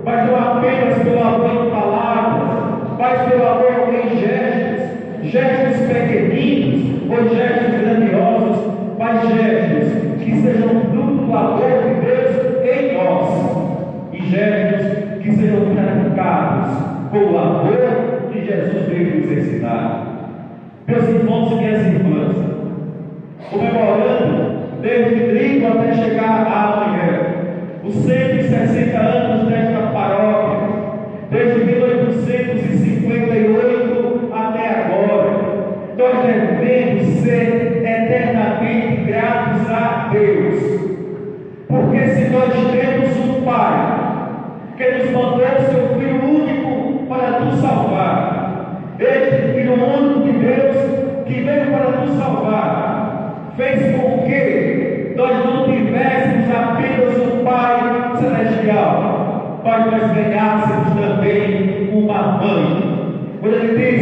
mas não apenas pelo amor em palavras, mas pelo amor em gestos pequeninos ou gestos grandiosos, mas gestos que sejam fruto do amor de Deus em nós, e gestos que sejam praticados com o amor que Jesus veio nos ensinar. Meus irmãos e minhas irmãs, comemorando desde trigo até chegar amanhã os 160 anos desta paróquia, desde 1858 até agora, nós devemos ser eternamente gratos a Deus, porque se nós temos um Pai que nos mandou seu Filho único para nos salvar, este Filho único de Deus que veio para nos salvar, fez com que nós não tivéssemos apenas um Pai celestial, mas nós ganhássemos também uma mãe. Quando ele diz: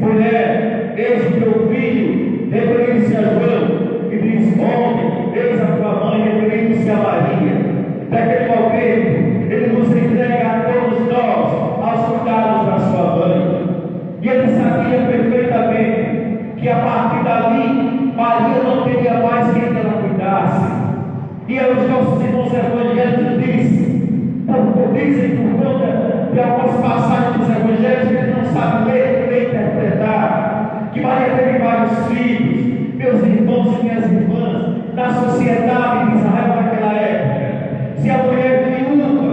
mulher, eis o teu filho, referindo-se a João, e diz: homem, eis a tua mãe, referindo-se a Maria. Naquele momento, ele nos entrega a todos nós aos cuidados da sua mãe. E ele sabia perfeitamente que a partir dali, Maria não teria mais quem ela cuidasse. E os nossos irmãos evangélicos dizem por conta de algumas passagens dos evangelhos que eles não sabem ler nem interpretar, que Maria teve vários filhos. Meus irmãos e minhas irmãs, na sociedade de Israel naquela época, se a mulher viúva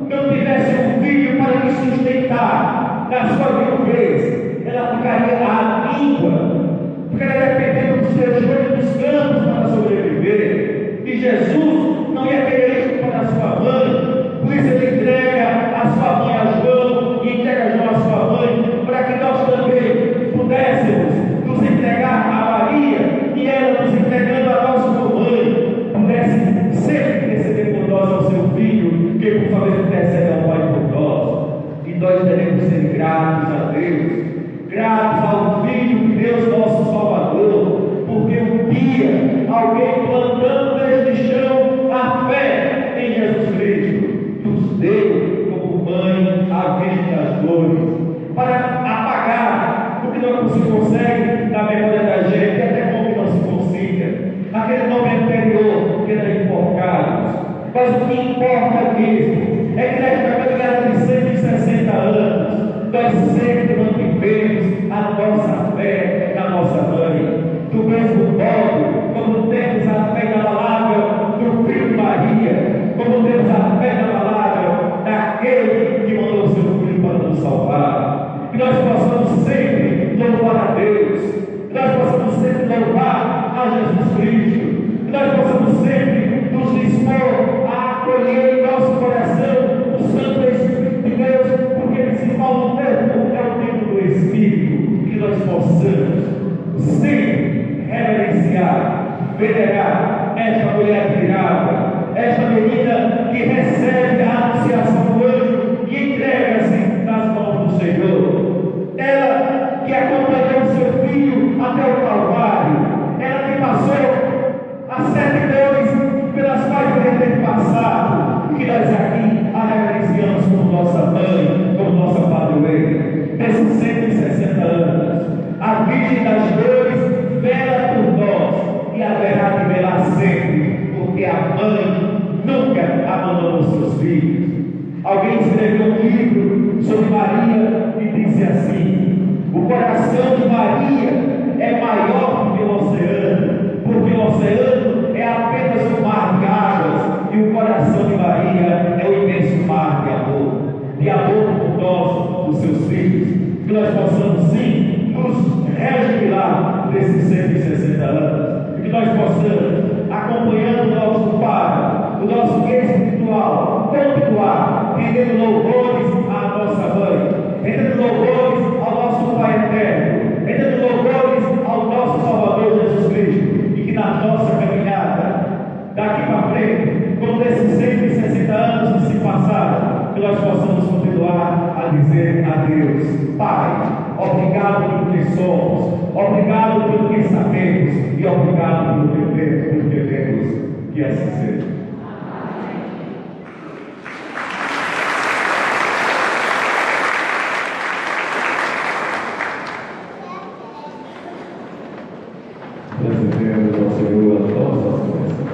não tivesse um filho para lhe sustentar na sua viuvez, ela ficaria à míngua, porque ela dependendo dos seus joelhos dos campos para sobreviver. E Jesus não ia querer isso para a sua mãe, por isso ele entrega a sua mãe a João e entrega João a sua mãe, para que nós também pudéssemos nos entregar a Maria e ela nos entregando a nós como mãe, pudesse sempre interceder por nós ao seu Filho, que por favor intercede ao Pai por nós. E nós devemos ser gratos a Deus, para apagar o que não se consegue na memória da gente, até como que não se consiga. Aquele nome anterior que era enforcados. Mas o que importa mesmo é que nesta caminhada de 160 anos, nós sempre mantivemos a nossa fé na nossa mãe. Do mesmo modo, como temos a fé inabalável do Filho de Maria, como temos a fé inabalável daquele que mandou o seu Filho para nos salvar, que nós possamos sempre louvar a Deus, que nós possamos sempre louvar a Jesus Cristo, que nós possamos sempre nos dispor a acolher em nosso coração o Santo Espírito de Deus, porque principal no tempo é o tempo do Espírito, que nós possamos sempre reverenciar, venerar esta mulher pirata, esta menina que recebe a anunciação do anjo e entrega-se nas mãos do Senhor. Ela que acompanhou o seu filho até o Calvário, ela que passou as 7 dores pelas quais ele teve passado, e que nós aqui a reverenciamos como nossa mãe, como nossa padroeira, nesses 160 anos. A Virgem das Dores vela por nós e haverá de velar sempre, porque a mãe nunca abandonou seus filhos. Alguém escreveu um livro sobre Maria e disse assim: o coração de Maria é maior do que o oceano, porque o oceano é apenas um mar de águas, e o coração de Maria é o imenso mar de amor por nós, os seus filhos. Que nós possamos sim nos rejubilar desses 160 anos, e que nós possamos, acompanhando o nosso Pai, o nosso guia espiritual, continuar rendendo louvores à nossa mãe, rendendo louvores ao nosso Pai eterno, rendendo louvores ao nosso Salvador Jesus Cristo, e que na nossa caminhada, daqui para frente, como desses 160 anos que se passaram, que nós possamos continuar a dizer a Deus: Pai, obrigado pelo que somos, obrigado pelo que sabemos e obrigado pelo que temos. Que assim seja. Apresentemos ao Senhor as nossas bênçãos.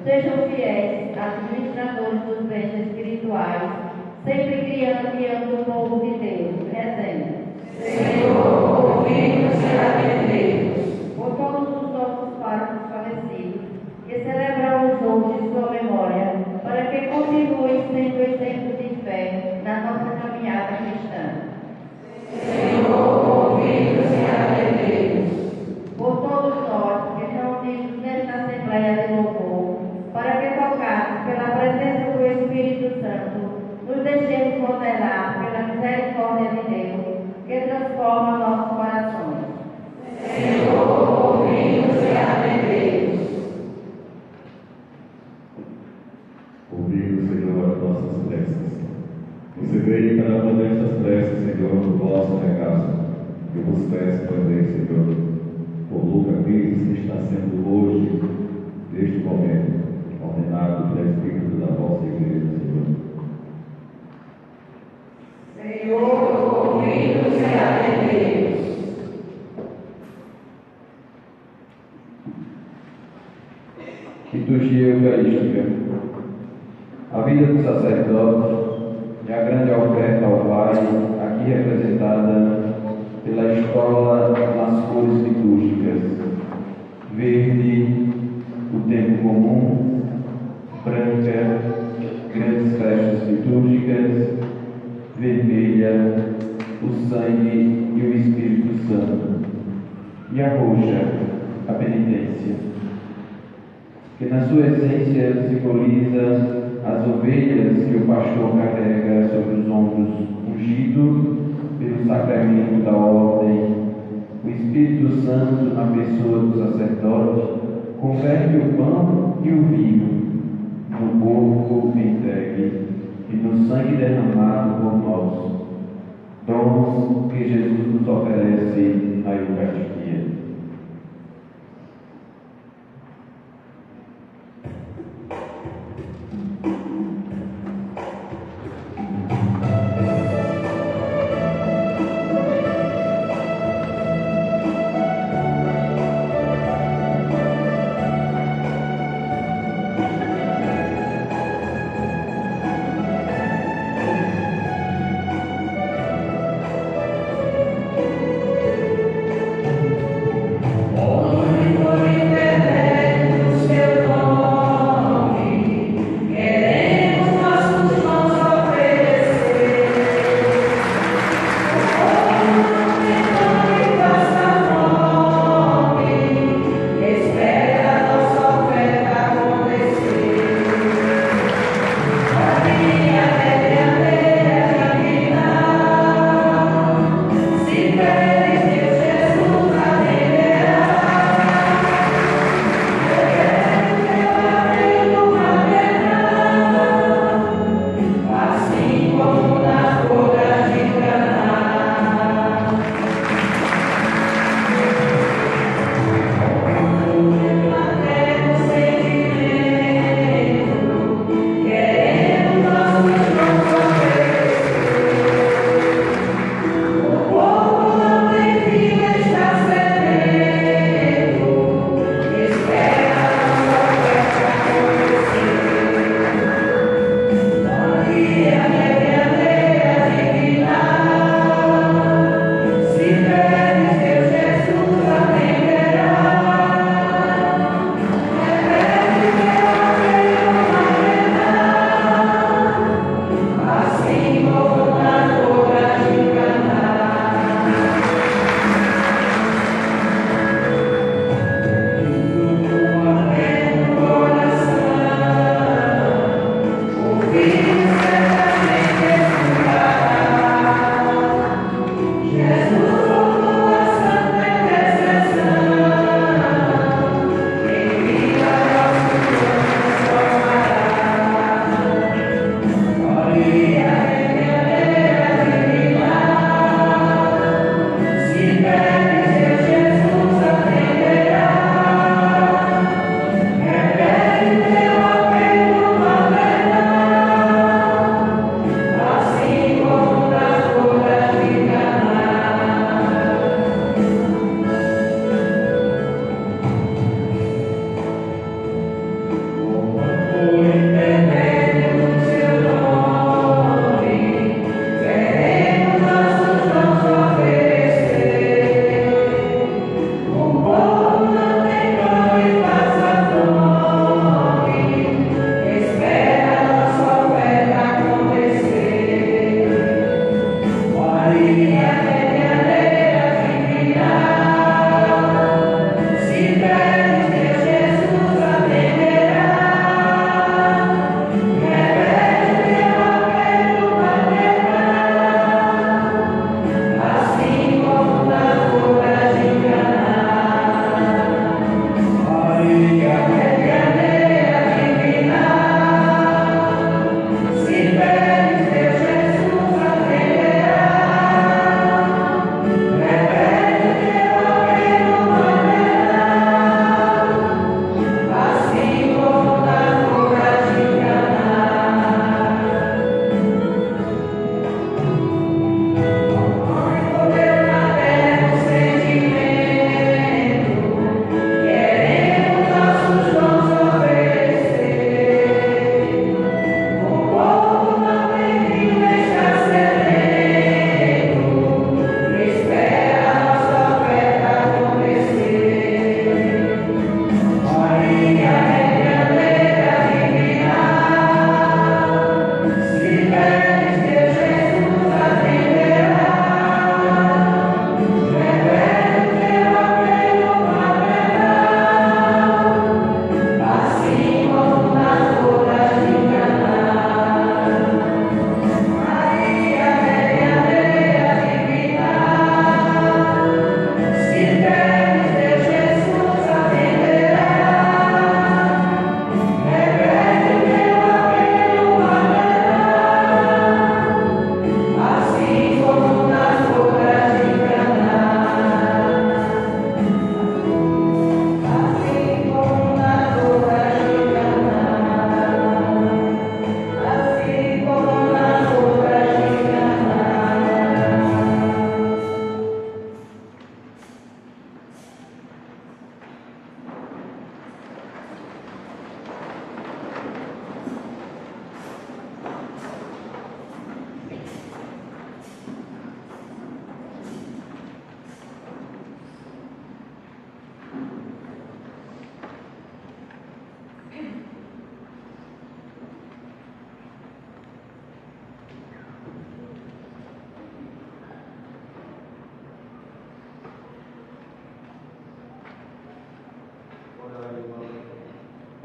Sejam fiéis, administradores dos bens espirituais, sempre criando diante do povo de Deus. Rezemos. Senhor, ouvimos e atendemos. Por todos os nossos párocos falecidos, que celebram os outros de sua memória, para que continuem sendo exemplo de fé na nossa caminhada cristã. Senhor, ouvimos e atendemos. Por todos nós que reunidos nesta Assembleia de Louvor, para que, tocados pela presença do Espírito Santo, nos deixemos modelar pela misericórdia de Deus, que transforma nossos corações. Senhor, ouvimos e atendemos. Ouvimos, Senhor, as nossas preces. Recebei em cada uma destas preces, Senhor, o vosso regaço. Eu vos peço também, Senhor, coloca aqueles que está sendo hoje, neste momento, ordenado pelo Espírito da vossa igreja, Senhor. Senhor, ouvidos e atendemos. Liturgia Eucarística. A vida do sacerdote é a grande oferta ao Pai, aqui representada pela escola nas cores litúrgicas: verde, o tempo comum; branca, grandes festas litúrgicas; vermelha, o sangue e o Espírito Santo; e a roxa, a penitência, que na sua essência simboliza as ovelhas que o pastor carrega sobre os ombros, ungido pelo sacramento da ordem. O Espírito Santo, na pessoa do sacerdote, converte o pão e o vinho no corpo entregue e no sangue derramado por nós, dons que Jesus nos oferece na Eucaristia.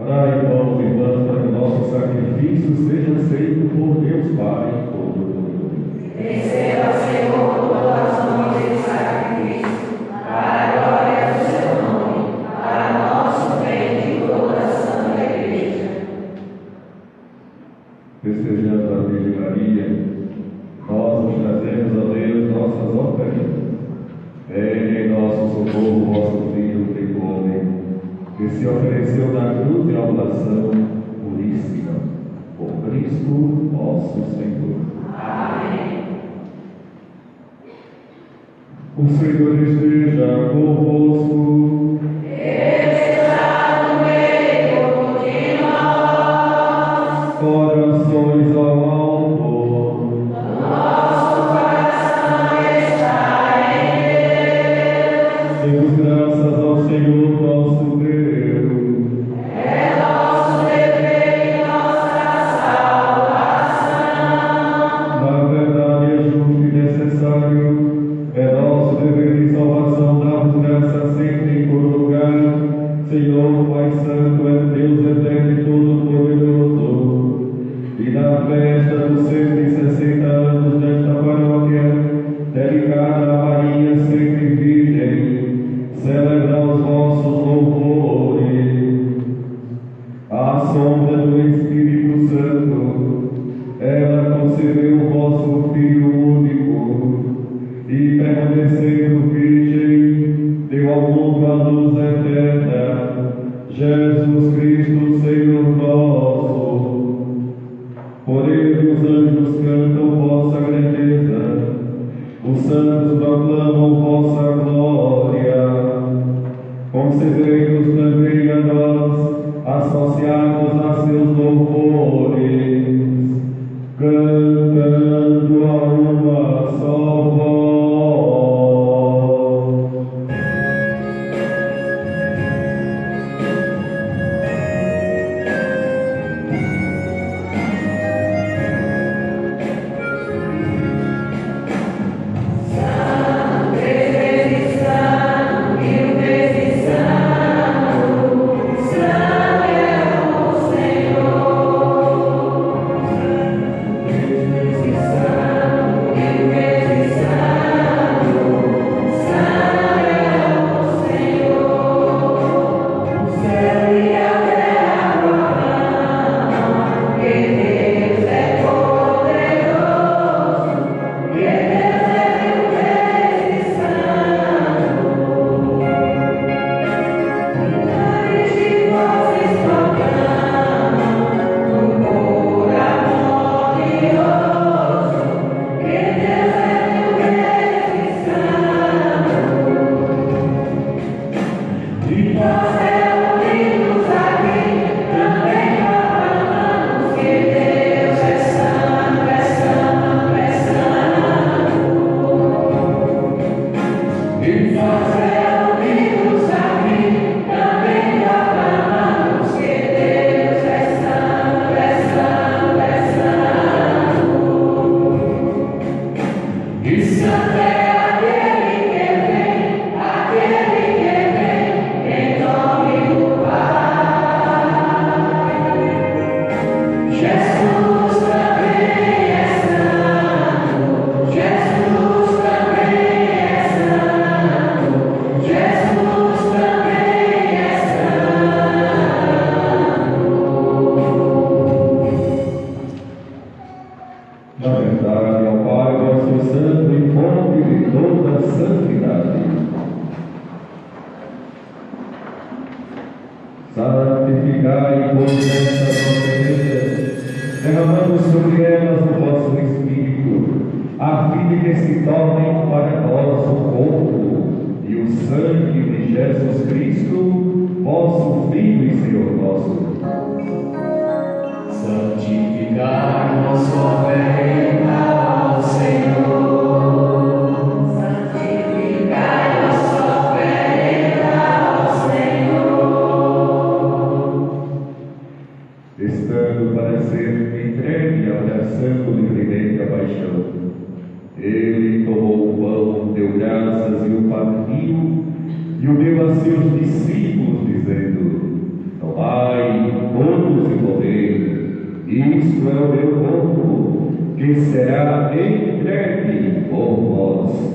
Orai, irmãos e irmãs, para que o nosso sacrifício seja aceito por Deus Pai Todo-Poderoso. Receba, Senhor, doações de sacrifício, para a glória do seu nome, para nosso bem de toda a Santa Igreja. Festejando a Virgem Maria, nós nos trazemos a Deus nossas ofertas. Venha em nosso socorro, vosso Filho, feito homem, que se ofereceu na cruz de oblação puríssima, por Cristo nosso Senhor. Amém. O Senhor esteja convosco. Está no meio de nós. Orações ao alto. Nosso coração está em Deus. Demos graças ao Senhor nosso Deus. É nosso dever e nossa salvação. Na verdade é justo e necessário, é nosso dever e salvação darmos graças sempre em todo lugar. Senhor, Pai Santo, é Deus eterno e todo-poderoso. E na festa dos 160 anos desta paróquia, dedicada a Maria sempre Virgem, celebrar os vossos louvores. À sombra do Espírito Santo, ela concebeu o vosso Filho único, e permanecendo virgem, deu ao mundo a luz eterna, Jesus Cristo, Senhor nosso. Por ele os anjos cantam vossa grandeza, os santos proclamam vossa glória. Concedei-nos também a nós associados a seus louvores, cantando a uma só voz. Na verdade, ao Pai vosso Santo e fonte de toda a santidade. Santificai, pois, estas ofertas, derramando sobre elas o vosso Espírito, a fim de que se tornem para nós o corpo e o sangue de Jesus Cristo, vosso Filho e Senhor nosso. Santificai-nos oferta ao Senhor. Santificai-nos oferta ao Senhor. Estando para ser entregue e abraçando livremente a paixão, ele tomou o pão, deu graças e o partiu, e o deu a seus discípulos, dizendo: Tomai todos e comei, isto é o meu corpo, que será entregue por vós.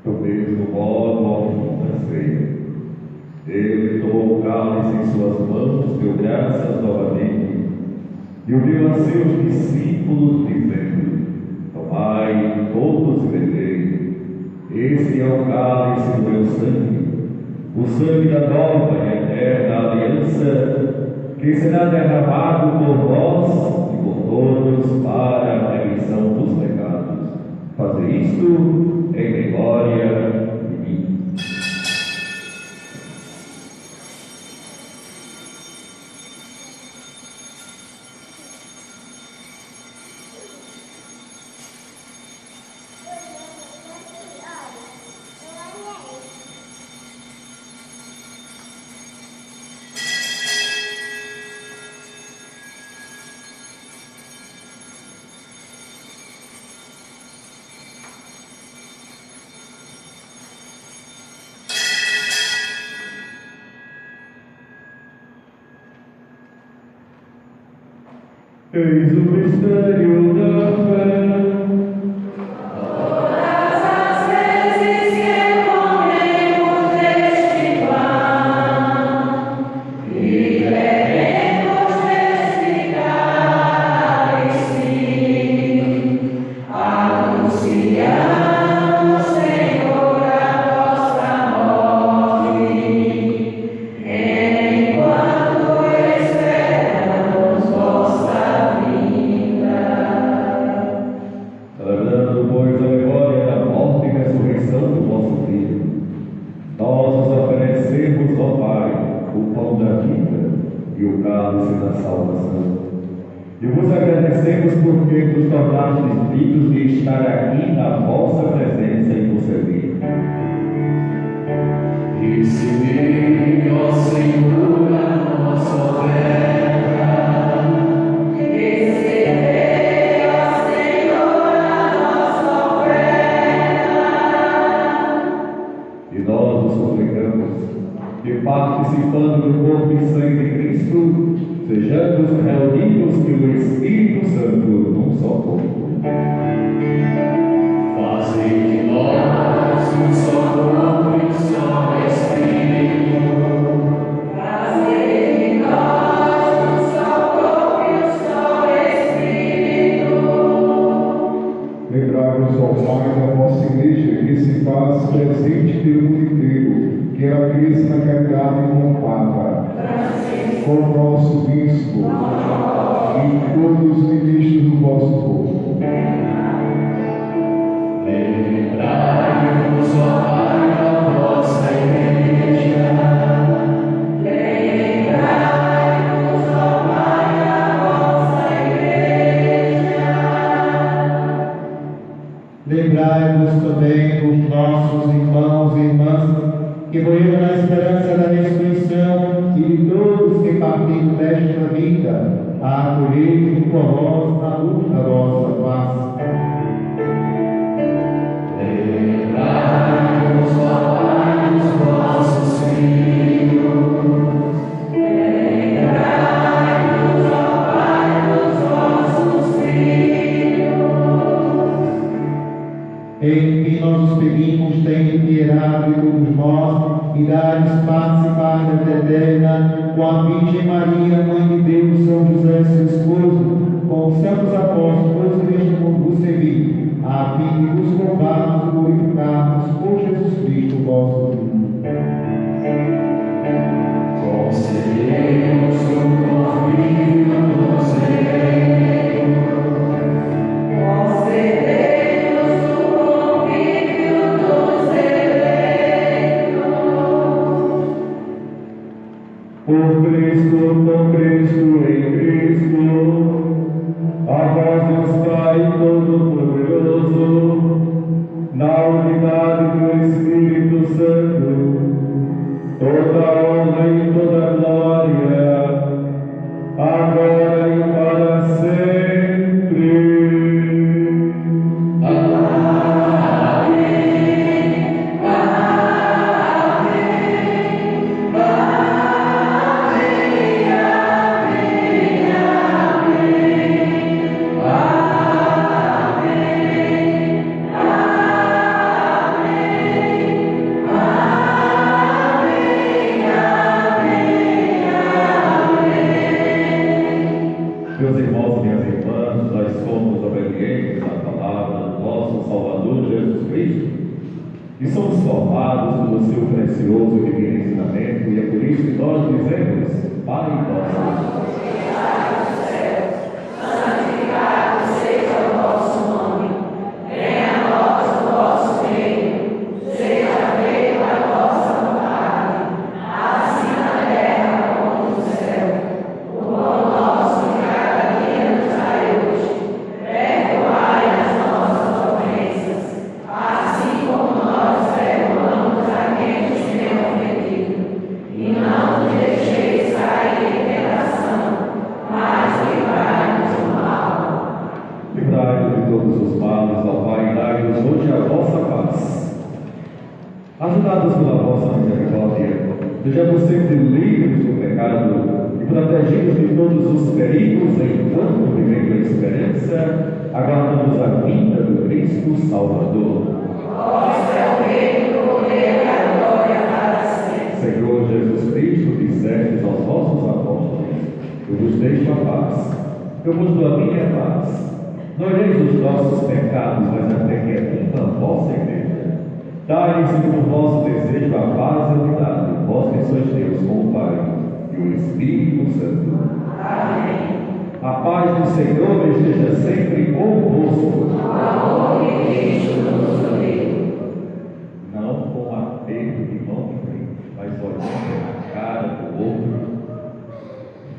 Do mesmo modo, ao fim da ceia, ele tomou o cálice em suas mãos, deu graças novamente, e o deu a seus discípulos, dizendo: Tomai todos e bebei, esse é o cálice do meu sangue, o sangue da nova e eterna aliança, que será derramado por vós e por todos para a remissão dos pecados. Fazer isto em memória de mim. Eis o mistério da fé. Todas as vezes que comemos deste pão e bebemos deste cálice, anunciamos, Senhor, a vossa morte, enquanto esperamos vossa vinda. Celebrando, pois, a memória da morte e ressurreição do vosso Filho, nós os oferecemos, ó Pai, o pão da vida e o cálice da salvação. E vos agradecemos porque nos tornastes dignos de estar aqui na vossa presença e vos servir. Recebei, ó Senhor, a nossa oferta. Recebei, ó Senhor, a nossa oferta. E nós os suplicamos que, participando do corpo e sangue de Cristo, sejamos reunidos pelo Espírito Santo num só corpo. Fazei de nós um só corpo e um só Espírito. Fazei de nós um só corpo e um só Espírito. Lembrai-vos, ó Pai, da vossa igreja, que se faz presente pelo mundo inteiro, que ela cresça na caridade com o Papa, com o nosso bispo e todos os ministros do vosso povo. Lembrai-vos, ó Pai, da vossa igreja. Lembrai-vos, ó Pai, da vossa igreja. Lembrai-vos também dos nossos irmãos e irmãs que morreram na esperança da ressurreição e de todos que partiram desta vida a acolher junto a vós na luz da vossa face. Lembrai-vos, ó Pai, dos vossos filhos. Lembrai-vos, ó Pai, dos vossos filhos. Em que nós os pedimos, tende piedade de todos nós e dai-nos participar da vida eterna com a Virgem Maria, Mãe de Deus, São José, seu esposo, com os santos apóstolos que neste mundo vos servir, a fim de vos louvarmos e glorificarmos por Jesus Cristo, vosso Filho. Concedei Por Cristo, com Cristo, em Cristo, a voz Deus Pai Todo-Poderoso, na unidade do Espírito Santo, toda honra e toda glória, agora e para sempre. Meus irmãos e minhas irmãs, nós somos obedientes à palavra do nosso Salvador Jesus Cristo e somos formados pelo seu precioso e divino ensinamento, e é por isso que nós dizemos: Pai nosso, livrai-nos de todos os males, ó Pai, e dai-nos hoje a vossa paz. Ajudados pela vossa misericórdia, sejamos sempre livres do pecado e protegidos de todos os perigos, enquanto, vivendo a esperança, aguardamos a vinda do Cristo Salvador. Vosso é o reino, o poder e a glória para sempre. Senhor Jesus Cristo, dissestes aos vossos apóstolos: Eu vos deixo a paz, eu vos dou a minha paz. Não olheis os nossos pecados, mas até que é viva a vossa igreja. Dai-lhes segundo o vosso desejo a paz e a unidade, vós que sois Deus com o Pai e o Espírito Santo. Amém. A paz do Senhor esteja sempre convosco. O amor de Cristo nos une. Não com aperto de mão de frente, mas olhando na cara do outro.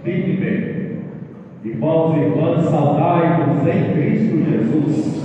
Firmemente. Irmãos e irmãs, saudai-vos em Cristo Jesus.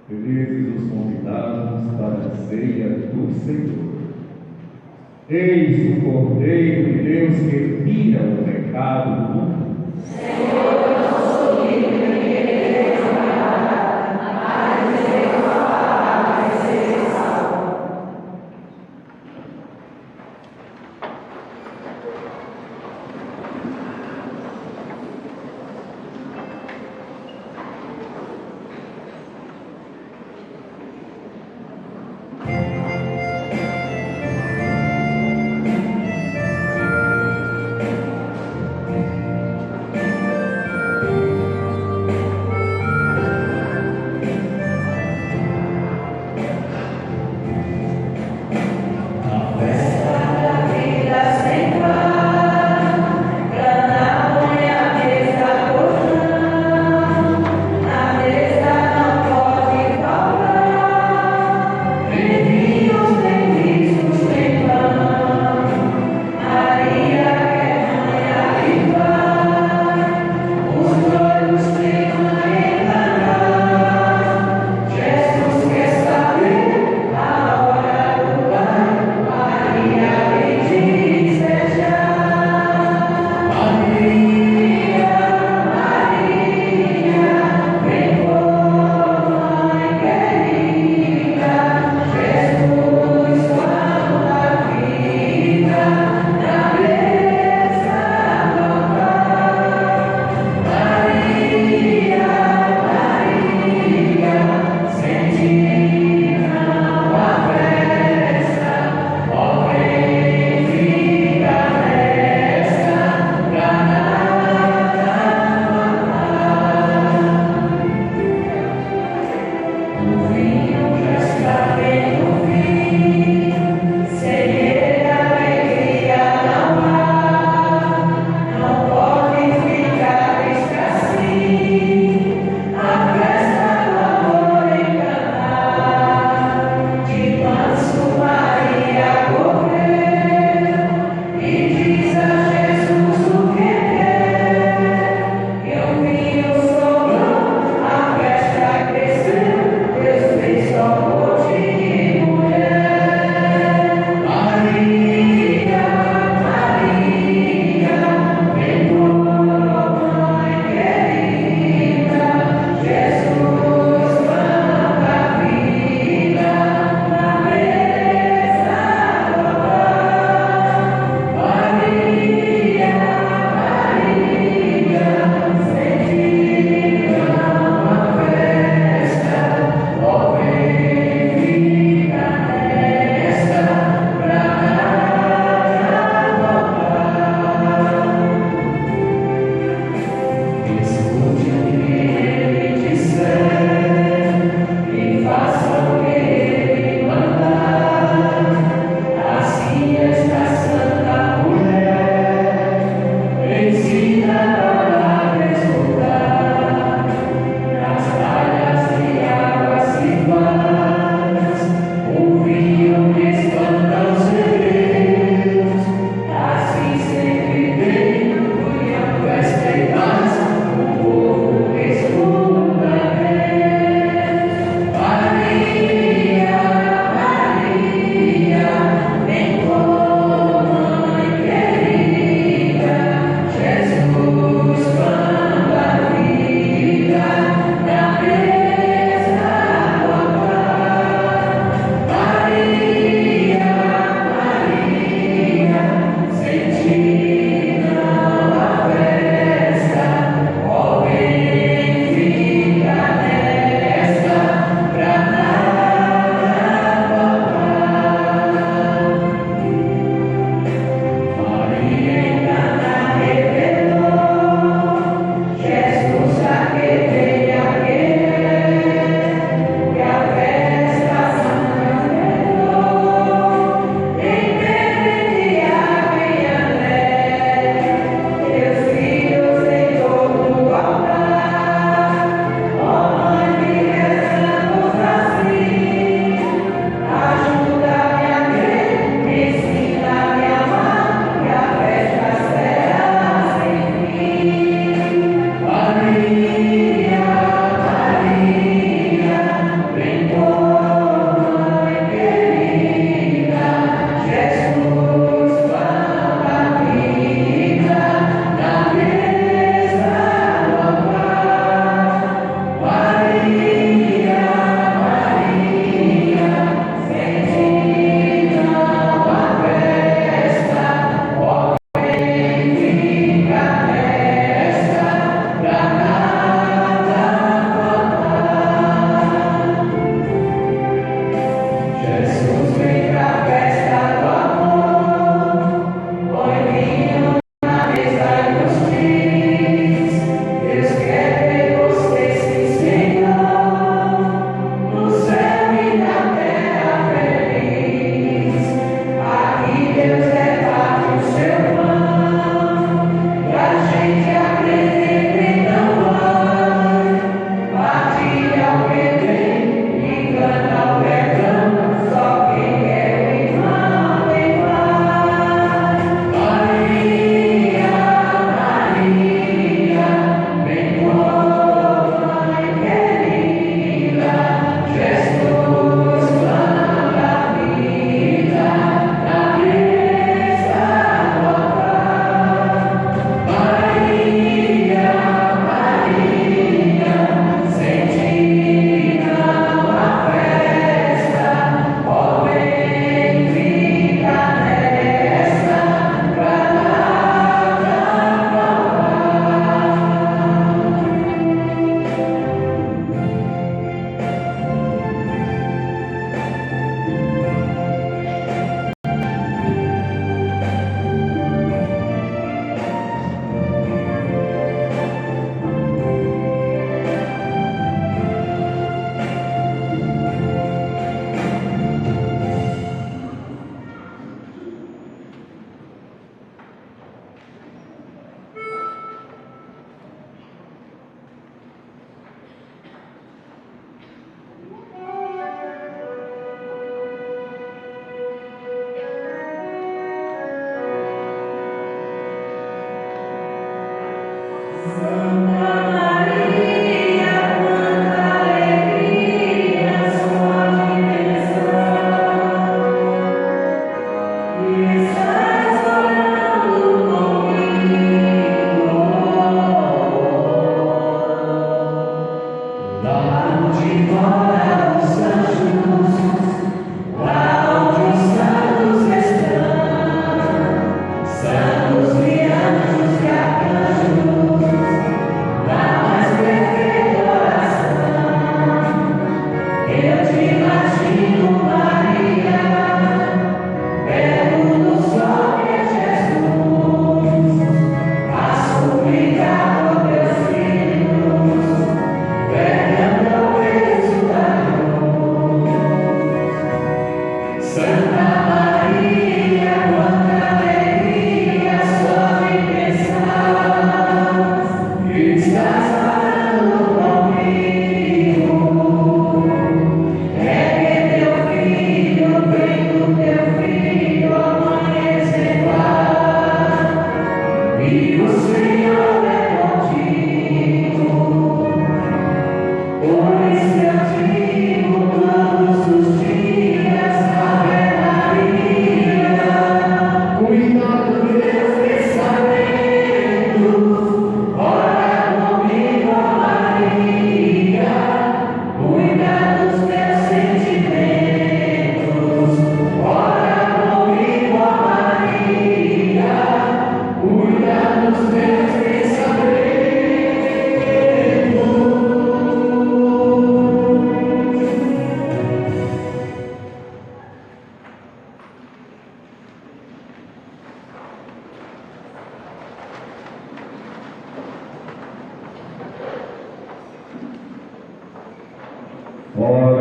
Felizes os convidados para a ceia do Senhor. Eis o Cordeiro de Deus que tira o pecado do mundo. Senhor, eu não sou digno de querer essa palavra, mas dizer uma palavra e ser salvo.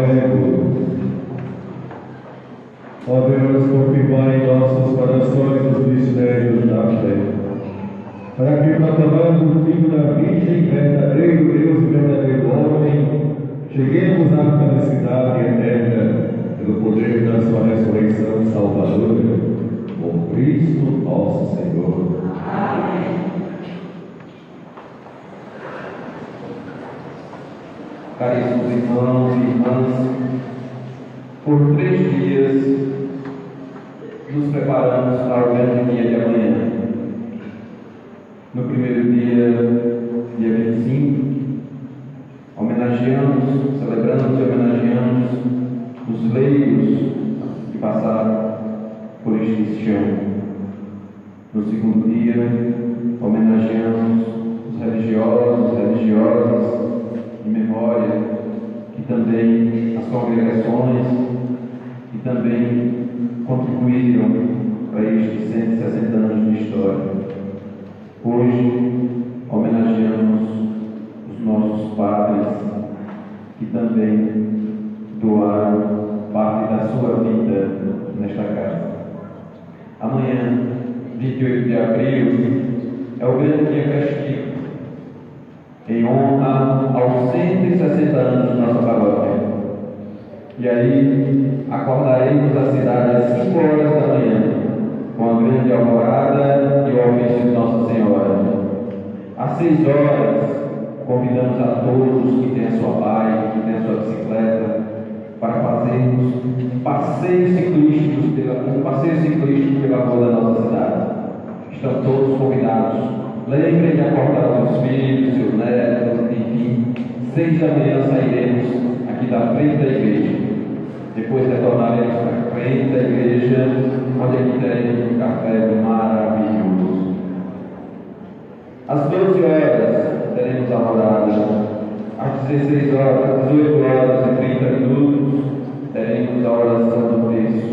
Oremos. Ó Deus, confirmai em nossos corações os mistérios da fé, para que, proclamando o Filho da Virgem, verdadeiro Deus e verdadeiro homem, cheguemos à felicidade eterna pelo poder da sua ressurreição salvadora, por Cristo nosso Senhor. Amém. Caríssimos irmãos e irmãs, por 3 dias nos preparamos para o grande dia de amanhã. No primeiro dia, dia 25, homenageamos, celebramos e homenageamos os leigos que passaram por este chão. No segundo dia, homenageamos os religiosos, religiosas, em memória, que também as congregações, que também contribuíram para estes 160 anos de história. Hoje, homenageamos os nossos padres, que também doaram parte da sua vida nesta casa. Amanhã, 28 de abril, é o grande dia festivo, em honra aos 160 anos de nossa paróquia. E aí, acordaremos a cidade às 5 horas da manhã, com a grande alvorada e o ofício de Nossa Senhora. Às 6 horas, convidamos a todos que têm a sua bike, que têm a sua bicicleta, para fazermos um passeio ciclístico pela rua da nossa cidade. Estão todos convidados. Lembrem de acordar os seus filhos, seus netos, enfim. 6 da manhã sairemos aqui da frente da igreja. Depois retornaremos para a frente da igreja, onde aqui teremos um café maravilhoso. Às 12 horas teremos a rodada. Às 16 horas, 18 horas e 30 minutos, teremos a oração do texto.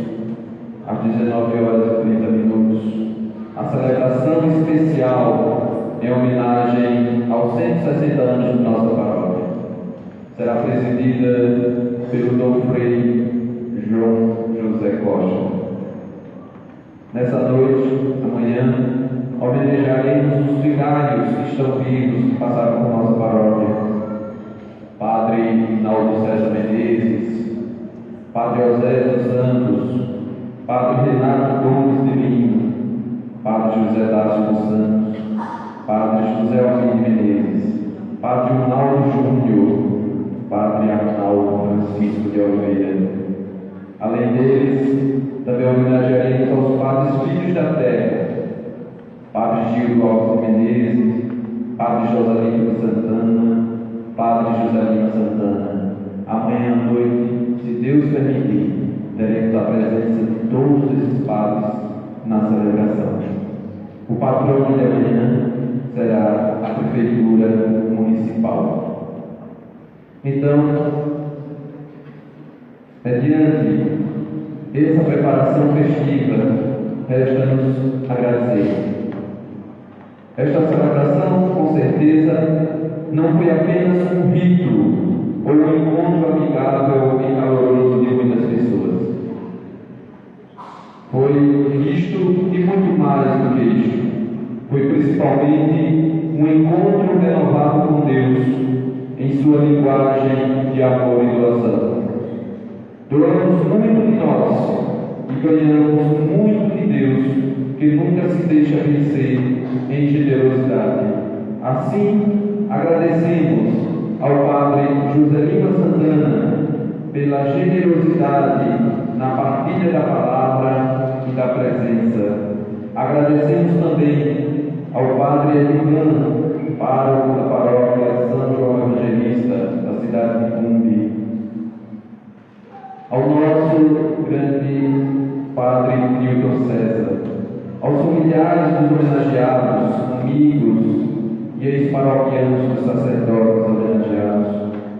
Às 19 horas e 30 minutos, a celebração especial em homenagem aos 160 anos de nossa paróquia. Será presidida pelo Dom Frei João José Costa. Nessa noite, amanhã, homenagearemos os vigários que estão vivos, que passaram por nossa paróquia. Padre Hinaldo César Menezes, Padre José dos Santos, Padre Renato Gomes de Lima, Padre José Dácio dos Santos, Padre José Almir Menezes, Padre Ronaldo Júnior, Padre Arnaldo Francisco de Oliveira. Além deles, também homenagearemos aos Padres Filhos da Terra, Padre Gil Alves de Menezes, Padre Joselino Santana, Padre Joselino Santana. Amanhã à noite, se Deus permitir, teremos a presença de todos esses padres na celebração. O patrono de amanhã será a Prefeitura Municipal. Então, mediante essa preparação festiva, resta-nos agradecer. Esta celebração, com certeza, não foi apenas um rito ou um encontro amigável e caloroso de muitas pessoas. Foi isto e muito mais do que isto. Foi principalmente um encontro renovado com Deus em sua linguagem de amor e doação. Doamos muito de nós e ganhamos muito de Deus, que nunca se deixa vencer em generosidade. Assim, agradecemos ao Padre Joselino Santana pela generosidade na partilha da palavra e da presença. Agradecemos também ao Padre Edilano, pároco da paróquia São João Evangelista, da cidade de Cumbi. Ao nosso grande Padre Newton César, aos familiares dos homenageados, amigos e ex-paroquianos dos sacerdotes homenageados,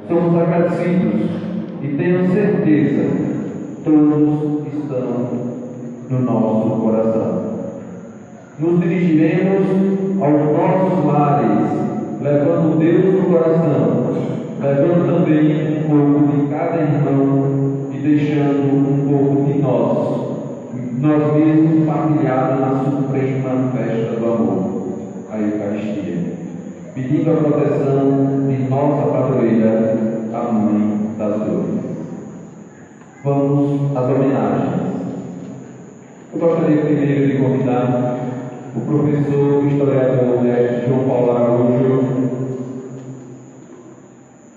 somos agradecidos e tenho certeza, todos estão no nosso coração. Nos dirigiremos aos nossos lares, levando Deus no coração, levando também um pouco de cada irmão e deixando um pouco de nós mesmos partilhados na suprema festa do amor, a Eucaristia, pedindo a proteção de nossa padroeira, a Mãe das Dores. Vamos às homenagens. Eu gostaria primeiro de convidar o professor historiador mestre João Paulo Araújo.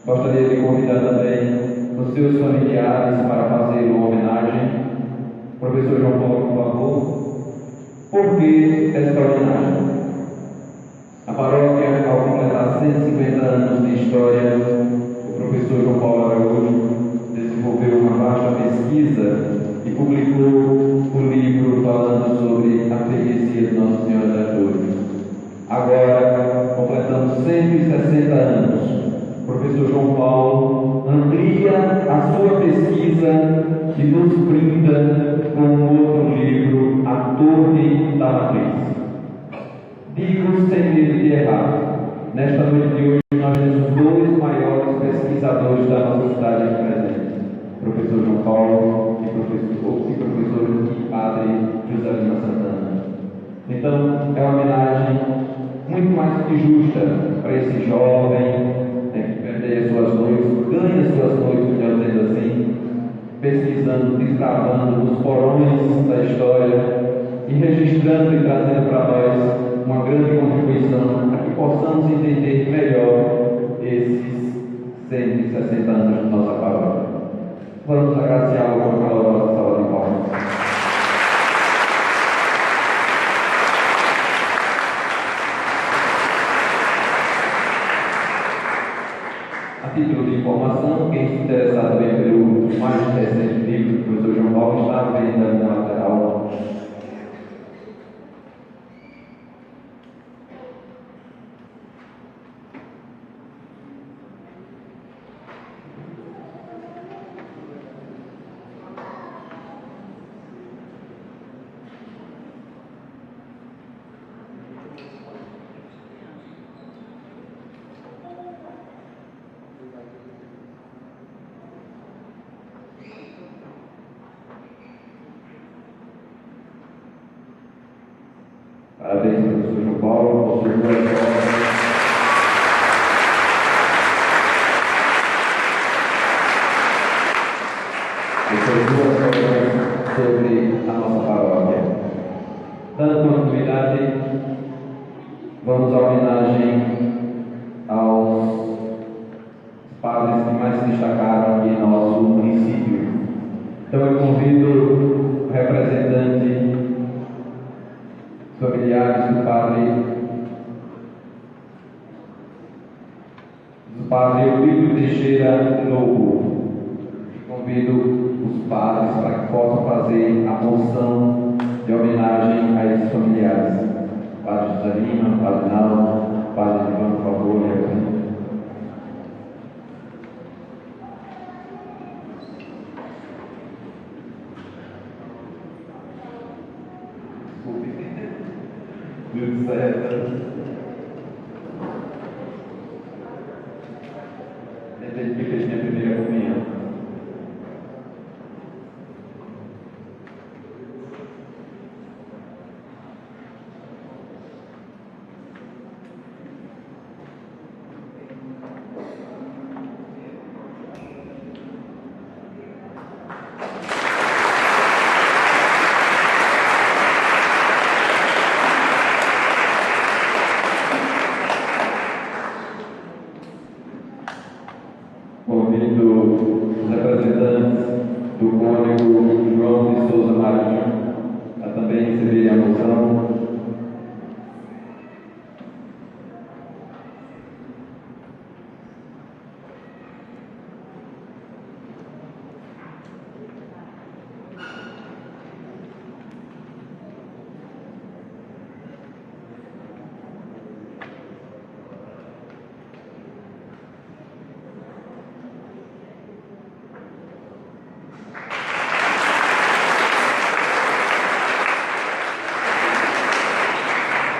Gostaria de convidar também os seus familiares para fazer uma homenagem. Professor João Paulo, por favor. Por que esta homenagem? A paróquia, ao completar 150 anos de história, o professor João Paulo Araújo desenvolveu uma vasta pesquisa e publicou um livro falando sobre a freguesia de Nossa Senhora das Dores. Agora, completamos 160 anos. O professor João Paulo amplia a sua pesquisa e nos brinda com um outro livro, A Torre da Matriz. Digo sem medo de errar, nesta noite de hoje nós temos dois maiores pesquisadores da nossa cidade aqui presentes, o professor João Paulo e professor e padre José Lima Santana. Então, é uma homenagem muito mais que justa para esse jovem que perde as suas noites, ganha as suas noites, melhor dizendo assim, pesquisando, desbravando nos porões da história e registrando e trazendo para nós uma grande contribuição para que possamos entender melhor esses 160 anos de nossa paróquia. Vamos agraciá-lo com a calorosa salva de palmas. A título de informação, quem se interessar também pelo mais recente livro do professor João Paulo está à venda na lateral. Parabéns, professor João Paulo, por sua história. Sobre a nossa paróquia. Dando continuidade, vamos à homenagem aos padres que mais se destacaram aqui em nosso município. Então eu convido o representante familiares do padre Eurílio Teixeira Lobo. Convido os padres para que possam fazer a moção de homenagem a esses familiares. Padre José Lima, Padre Naldo, Padre Ivan, por favor, tudo certo. Desde que fez minha primeira comunhão.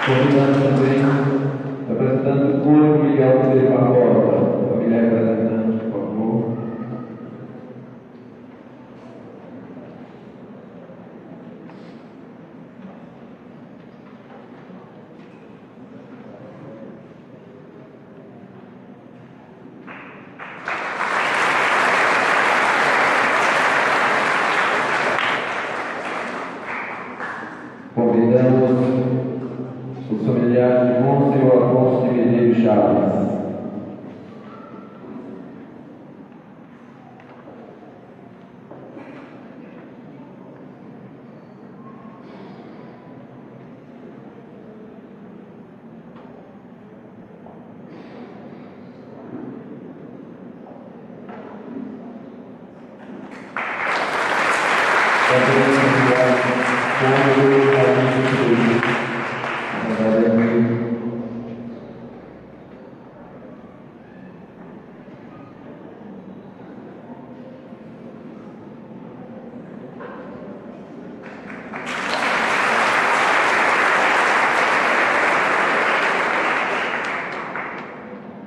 Convidando também, representando o Cônigo Miguel Pedro Barbosa, família representante, por favor. Convidamos os familiares de Monsenhor Afonso de Medeiros Chaves.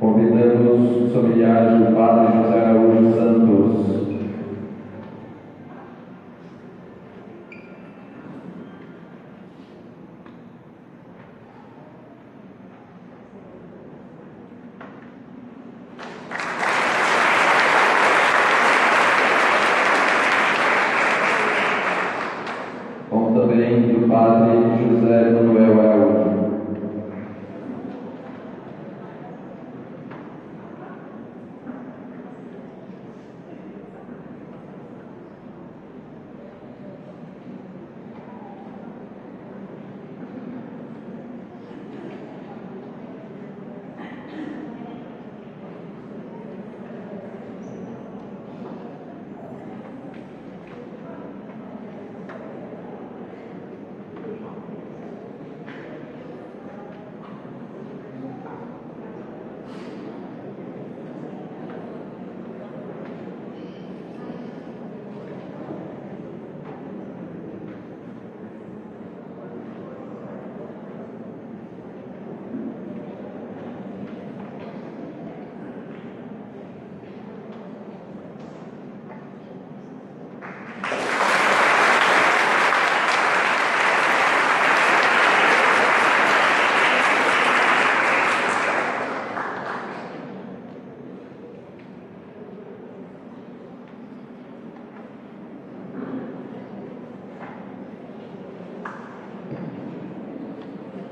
Convidamos os familiares do Padre José Araújo Santos. Como também do Padre José Manuel Araújo.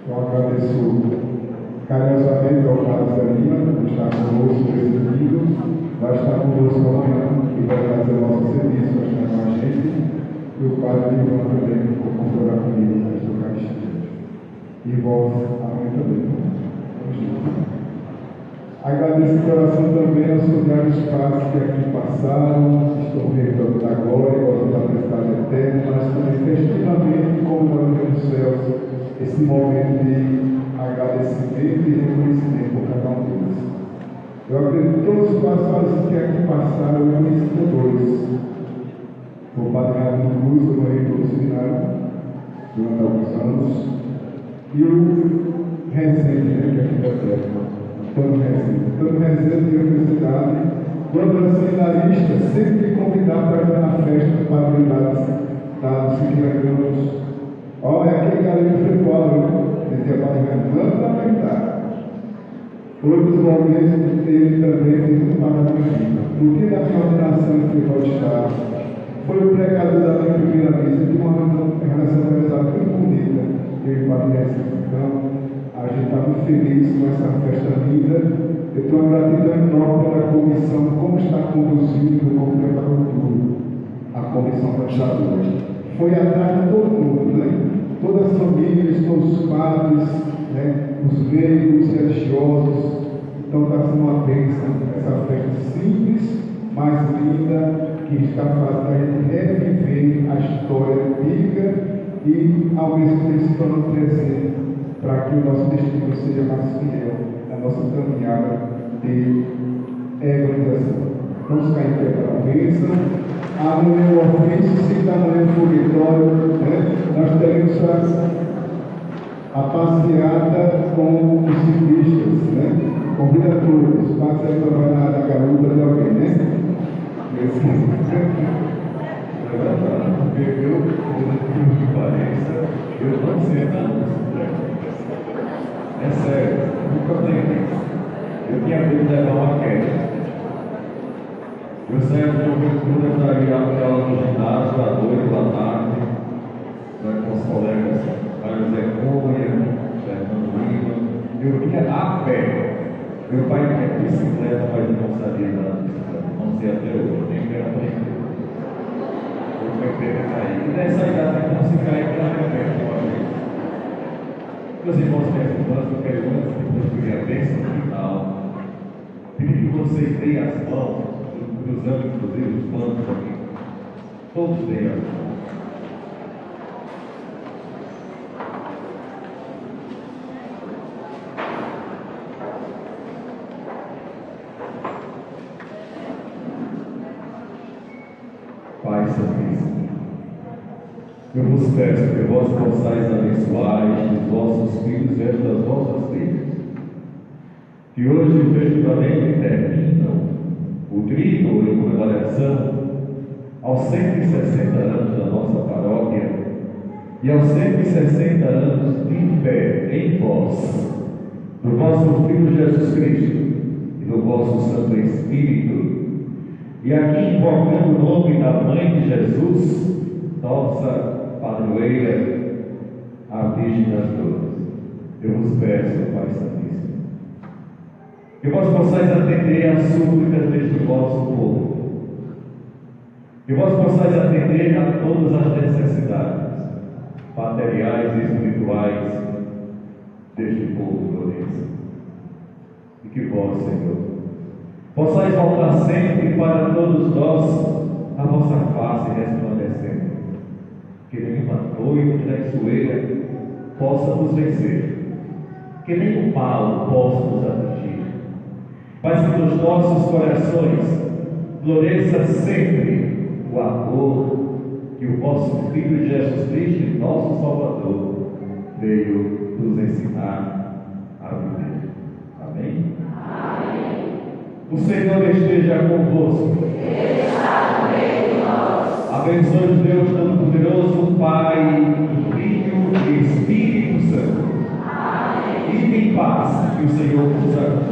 Eu agradeço carinhosamente ao Padre Zé Lima, que está conosco presidindo, vai estar conosco amanhã e vai fazer o nosso serviço, vai estar com a gente, e o Padre Ivan também, por controlar comigo nesta Eucaristia. E vós amanhã também. Agradeço de coração também aos familiares padres que aqui passaram, estão vendo a glória, gostam da felicidade eterna, mas também festivamente convidando os céus esse momento de agradecimento e reconhecimento por cada um deles. Eu acredito que todos os pastores que aqui passaram, eu conheci dois. O Padre Raimundo Cruz, eu conheci do seminário durante alguns anos, e o Rezende, que aqui da terra. Antônio Rezende e a felicidade, quando era seminarista, sempre me convidava para ir na festa do Padre Dados, que lembramos. Olha, aquele galinho frequado, dizia Padre Rezende, vamos lamentar. Outros momentos ele também tem muito para a minha vida. No dia da minha ordenação que pode estar, foi o pregador da minha primeira missa, de uma relação amizade muito bonita, eu e o Padre Rezende. Então, a gente está muito feliz com essa festa linda. Eu tenho uma gratidão enorme pela comissão, como está conduzindo como preparador a comissão fechadora. Foi atrás de todo mundo, né? Todas as famílias, todos os padres, né? Os leigos, os religiosos. Então está sendo uma bênção essa festa simples, mas linda, que está fazendo a gente reviver a história bíblica e ao mesmo tempo se tornando presente para que o nosso destino seja mais fiel na nossa caminhada de evangelização. Vamos ficar em pé para a bênção. Amanhã o ofício, 5 da manhã no foguetório, né? Nós teremos a passeata com os ciclistas, né? Convida todos, passa aí para vai na garupa de alguém, né? Porque eu, por que pareça, eu não sei nada. É sério, nunca tentei. Eu tinha medo de levar uma queda. Eu saía de cobertura para ir à aula no ginásio, à noite, à tarde, com os colegas Mário Zé Cunha, Fernando Lima. Eu ia a pé. Meu pai tinha bicicleta, mas eu não sabia andar de bicicleta. Não sei até hoje, nem quero aprender. Eu fui pego cair. E nessa idade não se cai para a frente uma vez. Meus irmãos e minhas irmãs, eu quero antes de pedir a bênção final, pedir que vocês deem as mãos, cruzando inclusive os bancos aqui. Todos deem as mãos. Pai Santíssimo, eu vos peço que vós possais abençoar estes vossos filhos e estas vossas filhas, que hoje efetivamente terminam o trino em comemoração aos 160 anos da nossa paróquia e aos 160 anos de fé em vós, do vosso Filho Jesus Cristo e do vosso Santo Espírito. E aqui invocando o nome da Mãe de Jesus, nossa padroeira, a Virgem das Dores, eu vos peço, Pai Santíssimo, que vós possais atender às súplicas deste vosso povo, que vós possais atender a todas as necessidades materiais e espirituais deste povo dorense, e que vós, Senhor, possais voltar sempre para todos nós a vossa face resplandecente, que nenhuma noite traiçoeira possa nos vencer, que nenhum mal possa nos atingir, mas que nos nossos corações floresça sempre o amor que o vosso Filho Jesus Cristo, nosso Salvador, veio nos ensinar a viver. Amém? Amém. O Senhor esteja convosco. Ele está no meio de nós. Abençoe Deus Todo-Poderoso, Pai, Filho e Espírito Santo. Amém. E em paz, que o Senhor vos acompanhe.